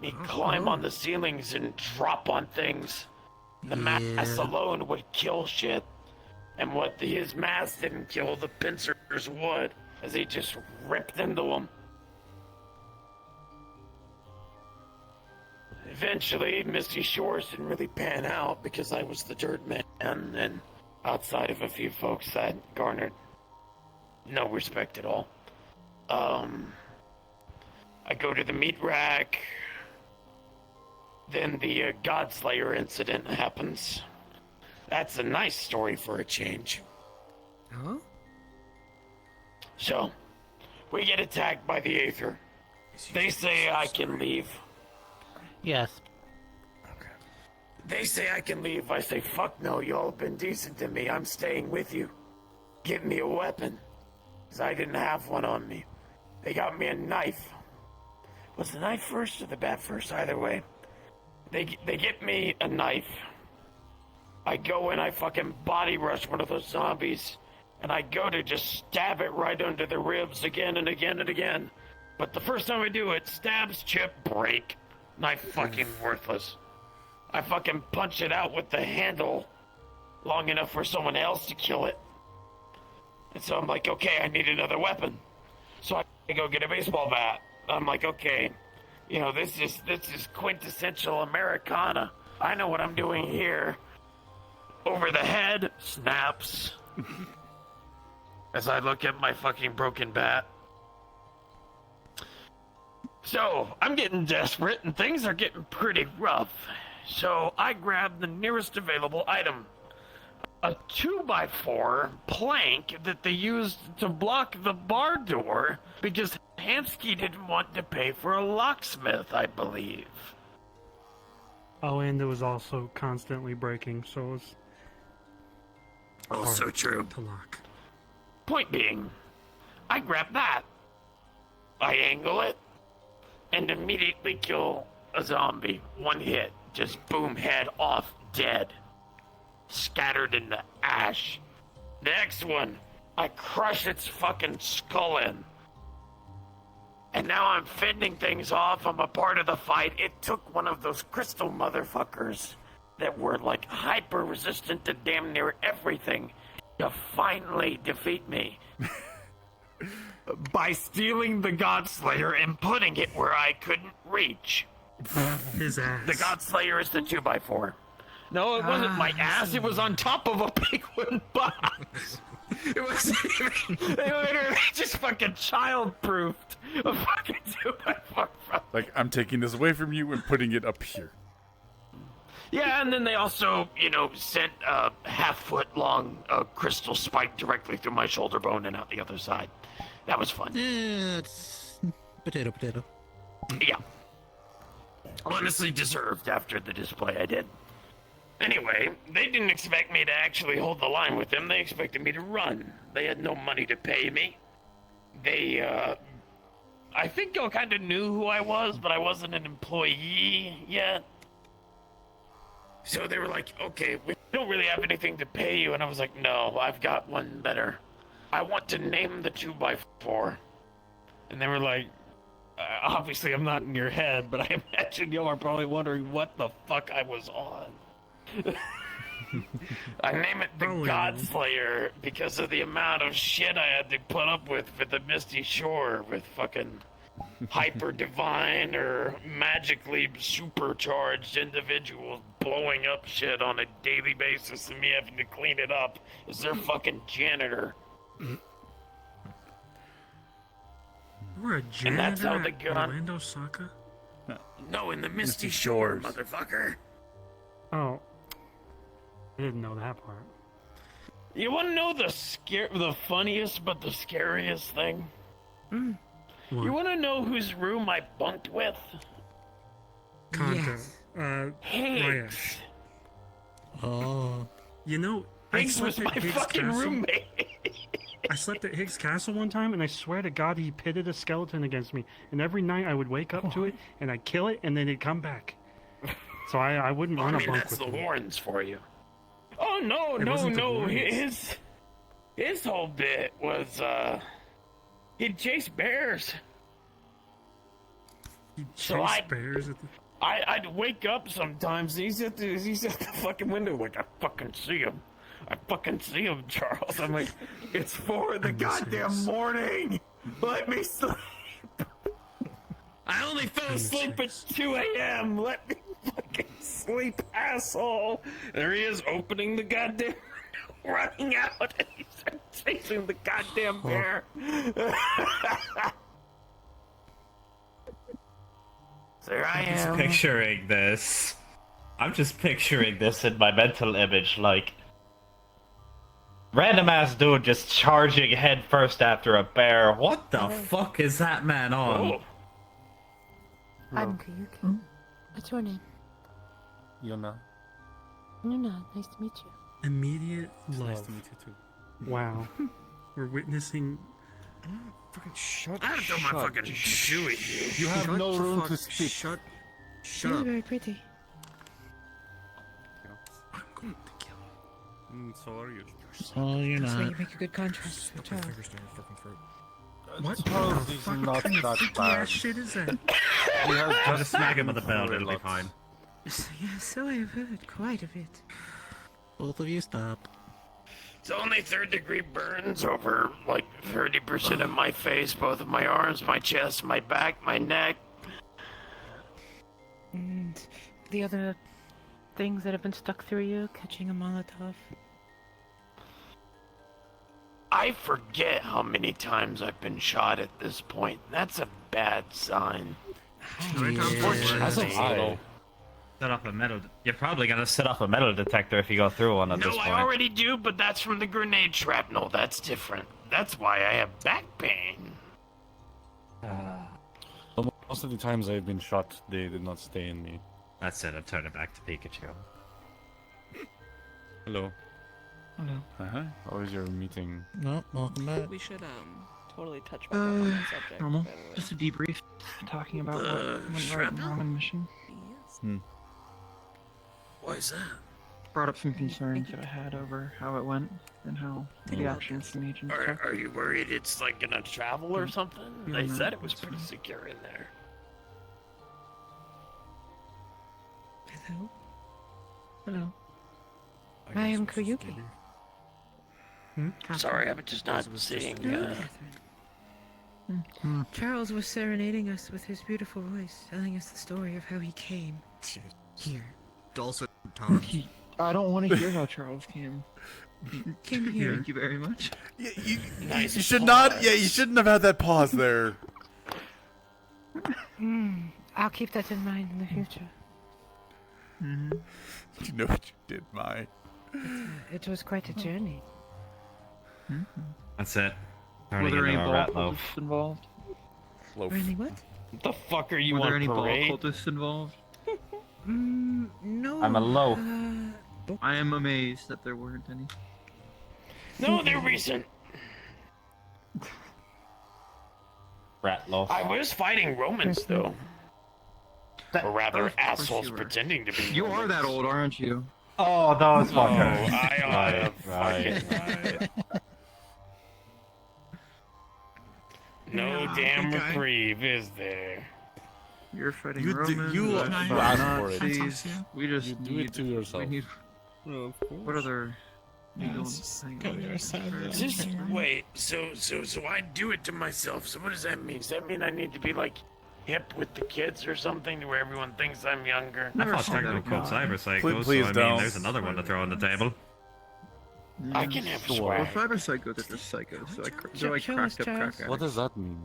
Speaker 8: He'd climb on the ceilings and drop on things. The mass alone would kill shit. And what his mass didn't kill, the pincers would, as he just ripped into them. Eventually, Misty Shores didn't really pan out because I was the dirt man, and outside of a few folks that garnered no respect at all. I go to the meat rack. Then the Godslayer incident happens. That's a nice story for a change.
Speaker 5: Oh?
Speaker 8: So, we get attacked by the Aether. They say I can leave.
Speaker 14: Yes.
Speaker 8: They say I can leave. I say, fuck no, y'all have been decent to me. I'm staying with you. Give me a weapon. Because I didn't have one on me. They got me a knife. Was the knife first or the bat first? Either way. They get me a knife. I go and I fucking body rush one of those zombies. And I go to just stab it right under the ribs again and again and again. But the first time I do it, stabs, chip, break. Knife fucking worthless. I fucking punch it out with the handle long enough for someone else to kill it. And so I'm like, okay, I need another weapon. So I go get a baseball bat. I'm like, okay, you know, this is quintessential Americana. I know what I'm doing here. Over the head, snaps. As I look at my fucking broken bat. So, I'm getting desperate and things are getting pretty rough. So, I grab the nearest available item. A 2x4 plank that they used to block the bar door because Hansky didn't want to pay for a locksmith, I believe.
Speaker 7: Oh, and it was also constantly breaking, so it was
Speaker 8: Also
Speaker 7: hard
Speaker 8: true.
Speaker 7: to lock.
Speaker 8: Point being, I grab that. I angle it and immediately kill a zombie. One hit. Just boom, head off, dead. Scattered into ash. Next one, I crush its fucking skull in. And now I'm fending things off. I'm a part of the fight. It took one of those crystal motherfuckers that were like hyper resistant to damn near everything to finally defeat me. By stealing the Godslayer and putting it where I couldn't reach.
Speaker 7: His ass.
Speaker 8: The Godslayer is the 2x4. No, it wasn't my ass. It was on top of a big wooden box. It was they literally just fucking child-proofed a fucking 2x4.
Speaker 1: Like, I'm taking this away from you and putting it up here.
Speaker 8: Yeah, and then they also, sent a half-foot-long crystal spike directly through my shoulder bone and out the other side. That was fun.
Speaker 14: Yeah, it's potato.
Speaker 8: Yeah. Honestly deserved after the display I did. Anyway, they didn't expect me to actually hold the line with them. They expected me to run. They had no money to pay me. They, I think y'all kind of knew who I was, but I wasn't an employee yet. So they were like, okay, we don't really have anything to pay you. And I was like, no, I've got one better. I want to name the 2x4. And they were like, obviously I'm not in your head, but I imagine y'all are probably wondering what the fuck I was on. I name it the Godslayer because of the amount of shit I had to put up with for the Misty Shore with fucking hyper divine or magically supercharged individuals blowing up shit on a daily basis and me having to clean it up as their fucking janitor.
Speaker 7: You were a janitor
Speaker 8: And that's how they
Speaker 7: at
Speaker 8: got
Speaker 7: Orlando Soccer?
Speaker 8: No, in the Misty
Speaker 1: Misty
Speaker 8: Shore,
Speaker 1: Shores.
Speaker 8: motherfucker.
Speaker 7: Oh. I didn't know that part.
Speaker 8: You want to know the funniest but the scariest thing?
Speaker 7: What?
Speaker 8: You want to know whose room I bunked with?
Speaker 7: Conto.
Speaker 8: Higgs.
Speaker 7: Ryesh. Oh. You know, I
Speaker 8: Higgs was
Speaker 7: slept
Speaker 8: my
Speaker 7: at Higgs
Speaker 8: fucking
Speaker 7: Castle.
Speaker 8: roommate.
Speaker 7: I slept at Higgs Castle one time, and I swear to God, he pitted a skeleton against me. And every night I would wake up to it, and I'd kill it, and then it'd come back. So I wouldn't
Speaker 8: I
Speaker 7: want to
Speaker 8: mean,
Speaker 7: bunk
Speaker 8: that's
Speaker 7: with
Speaker 8: the
Speaker 7: him.
Speaker 8: Warrens for you. Oh, no,
Speaker 7: It
Speaker 8: no,
Speaker 7: wasn't the
Speaker 8: no.
Speaker 7: Warrens.
Speaker 8: His whole bit was, he'd chase bears.
Speaker 7: He
Speaker 8: So
Speaker 7: chased bears at the...
Speaker 8: I'd wake up sometimes, and he's at the fucking window like, I fucking see him. I fucking see him, Charles. I'm like, it's 4 in the goddamn morning. Let me sleep. I only fell asleep at 2 a.m. Let me fucking sleep, asshole. There he is, opening the goddamn window, running out, and he starts chasing the goddamn bear. There I
Speaker 9: I'm just
Speaker 8: am.
Speaker 9: picturing this. I'm just picturing this in my mental image, like random ass dude just charging head first after a bear. What the fuck is that man on?
Speaker 8: Oh.
Speaker 17: I'm Kayuki. What's your name?
Speaker 15: Yona.
Speaker 17: Nuna, nice to meet you.
Speaker 7: Immediate love.
Speaker 15: Nice to meet you too.
Speaker 7: Wow. We're witnessing...
Speaker 5: Fucking shut
Speaker 8: I have to throw my fucking shoe at you.
Speaker 15: You have
Speaker 5: Shut
Speaker 15: no
Speaker 5: the
Speaker 15: room
Speaker 5: fuck-
Speaker 15: to speak.
Speaker 5: Shut
Speaker 17: She's
Speaker 5: up.
Speaker 17: very pretty.
Speaker 7: I'm going to kill him.
Speaker 15: So are you.
Speaker 14: Oh, you're
Speaker 17: That's why
Speaker 14: not.
Speaker 17: you make a good contrast with Charles.
Speaker 5: Fingers down your fucking throat.
Speaker 7: What
Speaker 15: Charles
Speaker 7: the
Speaker 15: is
Speaker 7: fuck
Speaker 15: not
Speaker 7: kind of
Speaker 15: that
Speaker 7: freaky
Speaker 15: bad.
Speaker 7: ass shit is that?
Speaker 15: He has
Speaker 9: I'll just smack him with the belt, it'll be fine.
Speaker 3: Yes, so I've heard quite a bit.
Speaker 14: Both of you stop.
Speaker 8: It's only 3rd-degree burns over like 30% of my face, both of my arms, my chest, my back, my neck.
Speaker 4: And the other things that have been stuck through you, catching a Molotov.
Speaker 8: I forget how many times I've been shot at this point. That's a bad sign.
Speaker 9: Unfortunately, set off a metal. You're probably gonna set off a metal detector if you go through one at
Speaker 8: No,
Speaker 9: this point.
Speaker 8: I already do, but that's from the grenade shrapnel. That's different. That's why I have back pain.
Speaker 15: Most of the times I've been shot, they did not stay in me.
Speaker 9: That's it. I'm turning back to Pikachu.
Speaker 15: Hello.
Speaker 4: Hello.
Speaker 15: Uh-huh. How was your meeting?
Speaker 14: No, welcome back.
Speaker 5: We should totally touch back on that subject.
Speaker 14: normal.
Speaker 5: by the way.
Speaker 18: Just a debrief, talking about what went right and wrong on the mission.
Speaker 5: Yes.
Speaker 8: Why is that?
Speaker 18: Brought up some concerns that I had over how it went and how the actions from the agents took.
Speaker 8: Are you worried it's like gonna travel or something?
Speaker 18: Yeah,
Speaker 8: They
Speaker 18: no,
Speaker 8: said it was
Speaker 18: it's
Speaker 8: pretty
Speaker 18: fine.
Speaker 8: secure in there.
Speaker 4: Hello? Hello. I am Koyuki.
Speaker 8: Sorry, I'm just not seeing.
Speaker 3: Charles was serenading us with his beautiful voice, telling us the story of how he came here.
Speaker 5: Dulcet tones.
Speaker 18: I don't want to hear how Charles came.
Speaker 3: Came here.
Speaker 18: Thank you very much.
Speaker 1: You
Speaker 8: Nice
Speaker 1: should
Speaker 8: pause.
Speaker 1: not. Yeah, you shouldn't have had that pause there.
Speaker 4: I'll keep that in mind in the future.
Speaker 18: Mm-hmm.
Speaker 1: You know what you did, Mai.
Speaker 4: It was quite a journey.
Speaker 9: That's it.
Speaker 18: Were
Speaker 9: Turning
Speaker 18: there any
Speaker 9: into a
Speaker 18: ball
Speaker 9: rat loaf.
Speaker 18: cultists involved?
Speaker 4: Really, what?
Speaker 8: What the fuck are you
Speaker 18: Were
Speaker 8: on
Speaker 18: there any
Speaker 8: parade?
Speaker 18: ball cultists involved?
Speaker 4: No.
Speaker 9: I'm a loaf.
Speaker 18: I am amazed that there weren't any.
Speaker 8: No, they're recent.
Speaker 9: Rat loaf.
Speaker 8: I was fighting Romans, though. Or rather,
Speaker 18: Of course
Speaker 8: assholes
Speaker 18: you were.
Speaker 8: pretending to be
Speaker 18: You are
Speaker 8: Romans.
Speaker 18: that old, aren't you?
Speaker 9: Oh, those fuckers.
Speaker 8: I
Speaker 9: Right,
Speaker 8: right. No
Speaker 5: Yeah,
Speaker 8: damn
Speaker 5: big guy.
Speaker 8: reprieve, is there?
Speaker 18: You're fighting
Speaker 1: You d-
Speaker 18: Romans.
Speaker 1: you-
Speaker 18: I'm
Speaker 1: you
Speaker 18: fighting
Speaker 1: asked for it.
Speaker 18: Nazis.
Speaker 5: Yeah.
Speaker 18: We just
Speaker 15: You do
Speaker 18: need,
Speaker 15: it to yourself.
Speaker 18: We need,
Speaker 11: Well, of course.
Speaker 18: what other legal
Speaker 5: Just
Speaker 18: things?
Speaker 5: go to your side.
Speaker 8: Just wait. So I do it to myself. So what does that mean? Does that mean I need to be like hip with the kids or something, to where everyone thinks I'm younger?
Speaker 9: I thought
Speaker 18: said that
Speaker 9: techno code
Speaker 18: again.
Speaker 9: cyberpsycho,
Speaker 1: Please
Speaker 9: so I
Speaker 1: don't.
Speaker 9: mean, there's another one to throw on the table.
Speaker 8: I can have
Speaker 18: Well,
Speaker 8: swag.
Speaker 18: cyber psychos are just psychos, so I,
Speaker 4: Show us,
Speaker 18: cracked up
Speaker 4: Charles.
Speaker 18: crack
Speaker 15: What
Speaker 18: addicts.
Speaker 15: does that mean?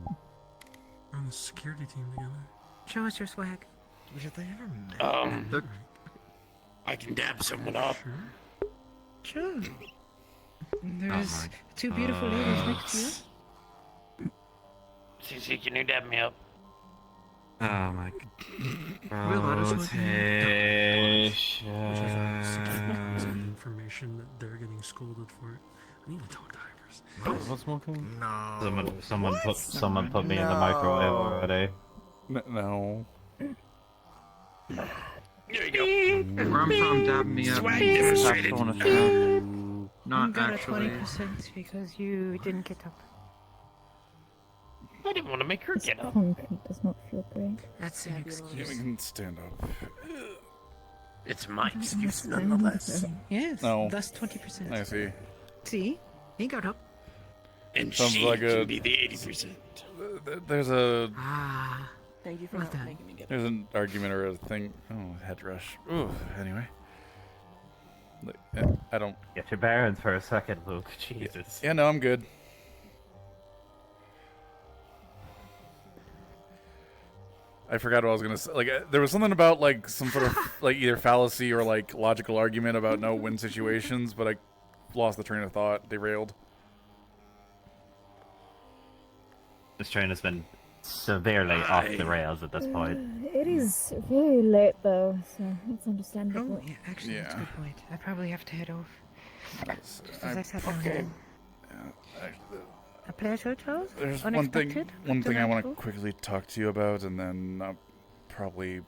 Speaker 11: We're on the security team together.
Speaker 4: Show us your swag.
Speaker 11: Have they ever met?
Speaker 18: They're-
Speaker 8: I can dab someone up.
Speaker 4: Sure. There's
Speaker 9: my
Speaker 4: two beautiful ladies next to you.
Speaker 8: CC, can you dab me up?
Speaker 9: Oh my
Speaker 18: Will, that is what
Speaker 9: Rotation.
Speaker 11: Information that they're getting scolded for it. I need to talk to Iris.
Speaker 15: What's smoking?
Speaker 11: No.
Speaker 9: Someone put me in the microwave already.
Speaker 1: No.
Speaker 8: There you go.
Speaker 18: Where I'm from, dab me up.
Speaker 8: Swag
Speaker 18: It's
Speaker 8: demonstrated.
Speaker 18: actual on a phone.
Speaker 4: You
Speaker 18: Not
Speaker 4: got
Speaker 18: actually.
Speaker 4: a 20% because you didn't get up.
Speaker 8: I didn't want to make her get up.
Speaker 13: Concrete does not feel great.
Speaker 3: That's an
Speaker 1: Yeah,
Speaker 3: excuse.
Speaker 1: we can stand up.
Speaker 8: It's my excuse
Speaker 13: I'm
Speaker 8: nonetheless.
Speaker 4: Yes,
Speaker 1: No.
Speaker 4: that's 20%.
Speaker 1: I see.
Speaker 4: See? He got up.
Speaker 8: And
Speaker 1: Sounds
Speaker 8: she
Speaker 1: like
Speaker 8: can
Speaker 1: a-
Speaker 8: be the 80%.
Speaker 1: There's a
Speaker 3: Ah.
Speaker 5: Thank you for
Speaker 3: Well
Speaker 5: not
Speaker 3: done.
Speaker 5: making me get
Speaker 1: there's an argument or a thing. Oh, head rush. Ooh. Anyway. Look, I don't.
Speaker 9: Get your bearings for a second, Luke. Jesus.
Speaker 1: Yeah, no, I'm good. I forgot what I was gonna say. Like, there was something about like some sort of like either fallacy or like logical argument about no win situations, but I lost the train of thought, derailed.
Speaker 9: This train has been severely off the rails at this point.
Speaker 13: It is very late though, so it's understandable.
Speaker 4: Oh, yeah, actually, that's a good point. I probably have to head off. Just as I sat down.
Speaker 8: Okay.
Speaker 4: A pleasure, Charles?
Speaker 1: There's
Speaker 4: Unexpected?
Speaker 1: one thing I want to
Speaker 4: Delightful?
Speaker 1: quickly talk to you about, and then I'll probably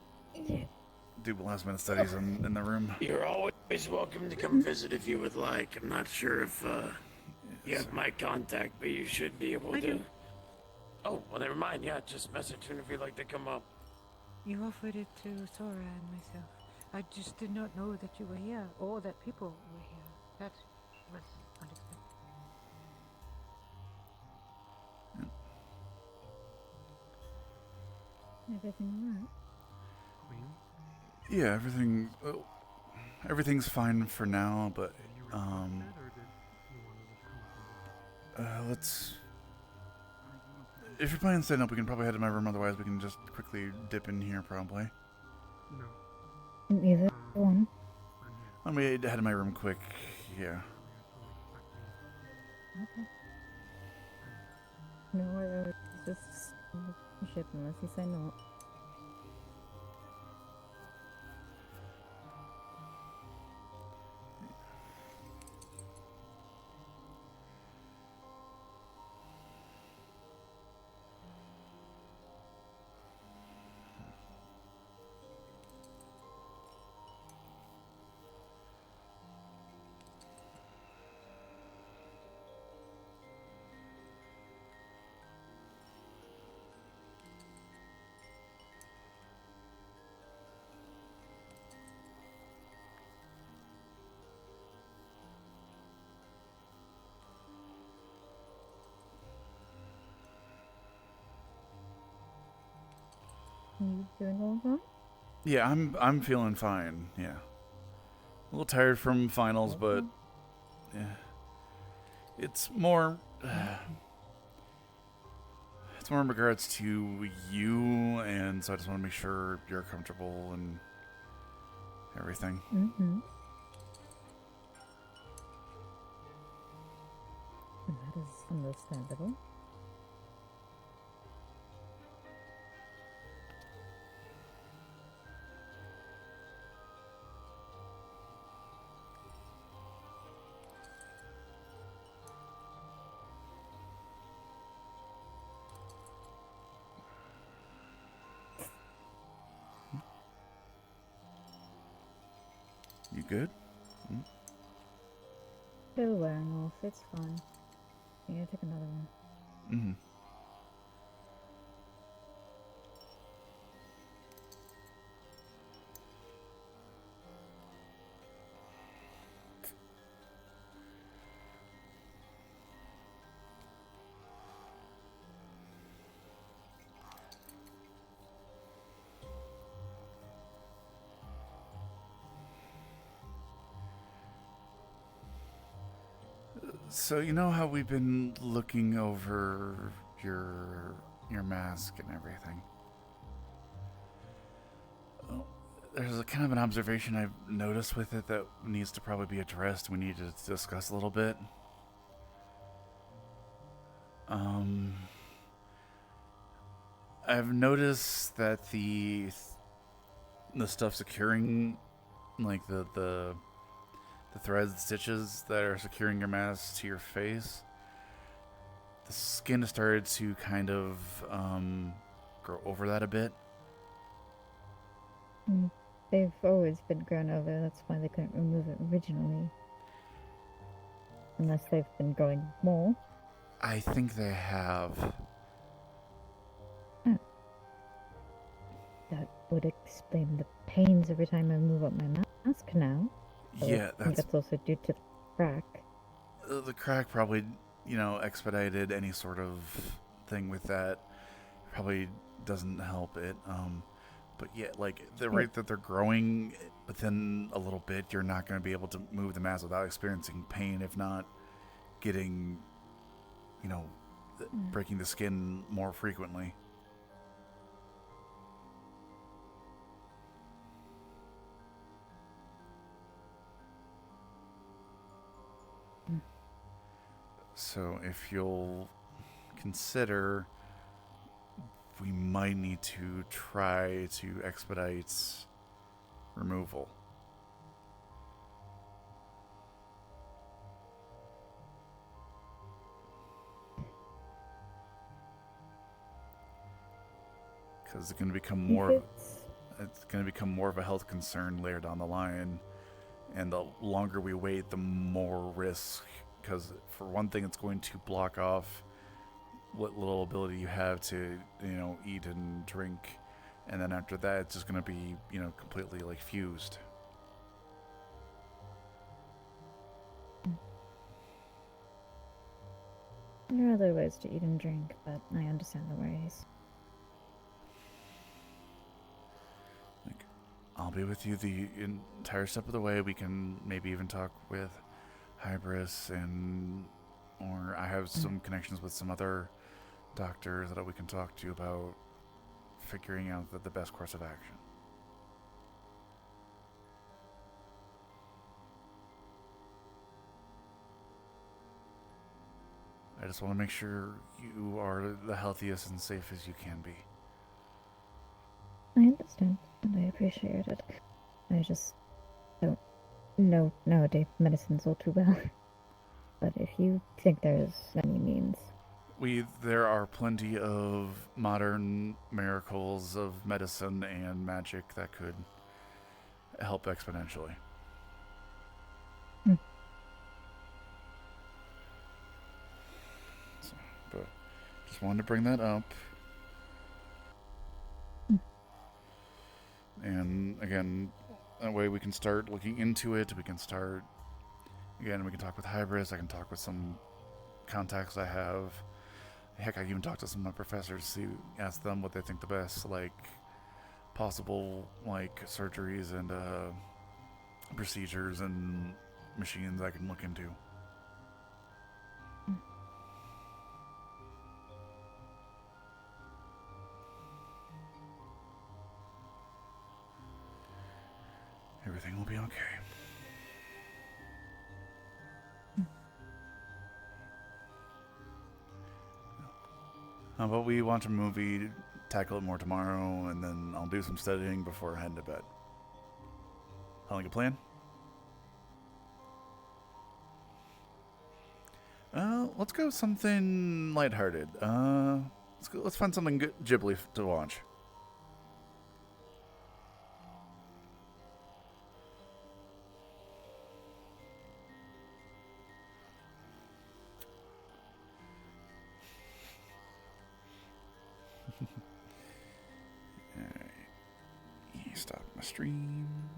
Speaker 1: do last minute studies in the room.
Speaker 8: You're always welcome to come visit if you would like. I'm not sure if you have my contact, but you should be able
Speaker 4: I
Speaker 8: to.
Speaker 4: do.
Speaker 8: Oh, well, never mind. Yeah, just message me if you'd like to come up.
Speaker 4: You offered it to Sora and myself. I just did not know that you were here, or that people were here. That was unexpected.
Speaker 13: Everything
Speaker 1: Yeah, everything's fine for now, but let's. If you're planning to stand up, we can probably head to my room. Otherwise, we can just quickly dip in here, probably.
Speaker 13: alright. Either one.
Speaker 1: Let me head to my room quick. Yeah.
Speaker 13: Okay. No, it's just ship unless you say no. You doing all right?
Speaker 1: Yeah, I'm feeling fine. Yeah. A little tired from finals, but yeah. It's more it's more in regards to you, and so I just want to make sure you're comfortable and everything.
Speaker 13: Mm-hmm. That is understandable.
Speaker 1: You good? Mm.
Speaker 13: Still wearing off, it's fine. Yeah, take another one.
Speaker 1: Mm-hmm. So you know how we've been looking over your mask and everything? Oh, there's a kind of an observation I've noticed with it that needs to probably be addressed. We need to discuss a little bit. I've noticed that the stuff securing, like the threads, the stitches that are securing your mask to your face, the skin has started to kind of grow over that a bit.
Speaker 13: They've always been grown over, that's why they couldn't remove it originally. Unless they've been growing more.
Speaker 1: I think they have.
Speaker 13: That would explain the pains every time I move up my mask now. So
Speaker 1: Yeah,
Speaker 13: I think that's also due to the crack.
Speaker 1: The crack probably, expedited any sort of thing with that. Probably doesn't help it. But yeah, like the rate that they're growing, within a little bit, you're not going to be able to move the mass without experiencing pain, if not getting, breaking the skin more frequently. So if you'll consider, we might need to try to expedite removal. Because it's going to become more. It's going to become more of a health concern later down the line, and the longer we wait, the more risk. Because for one thing, it's going to block off what little ability you have to, eat and drink, and then after that, it's just going to be, completely like fused.
Speaker 13: There are other ways to eat and drink, but I understand the worries.
Speaker 1: I'll be with you the entire step of the way. We can maybe even talk with Hybris, or I have some connections with some other doctors that we can talk to about figuring out the best course of action. I just want to make sure you are the healthiest and safe as you can be.
Speaker 13: I understand, and I appreciate it. I just don't know nowadays medicines all too well. But if you think there's any means...
Speaker 1: There are plenty of modern miracles of medicine and magic that could help exponentially. But just wanted to bring that up. And again, that way we can start looking into it. We can start, again, we can talk with Hybris. I can talk with some contacts I have. Heck, I can even talk to some of my professors, ask them what they think the best, possible, surgeries and procedures and machines I can look into. everything will be okay. How about we watch a movie, tackle it more tomorrow, and then I'll do some studying before heading to bed. Sound like a plan? Let's go with something lighthearted. Let's find something good, Ghibli to watch. Alright. Stop my stream.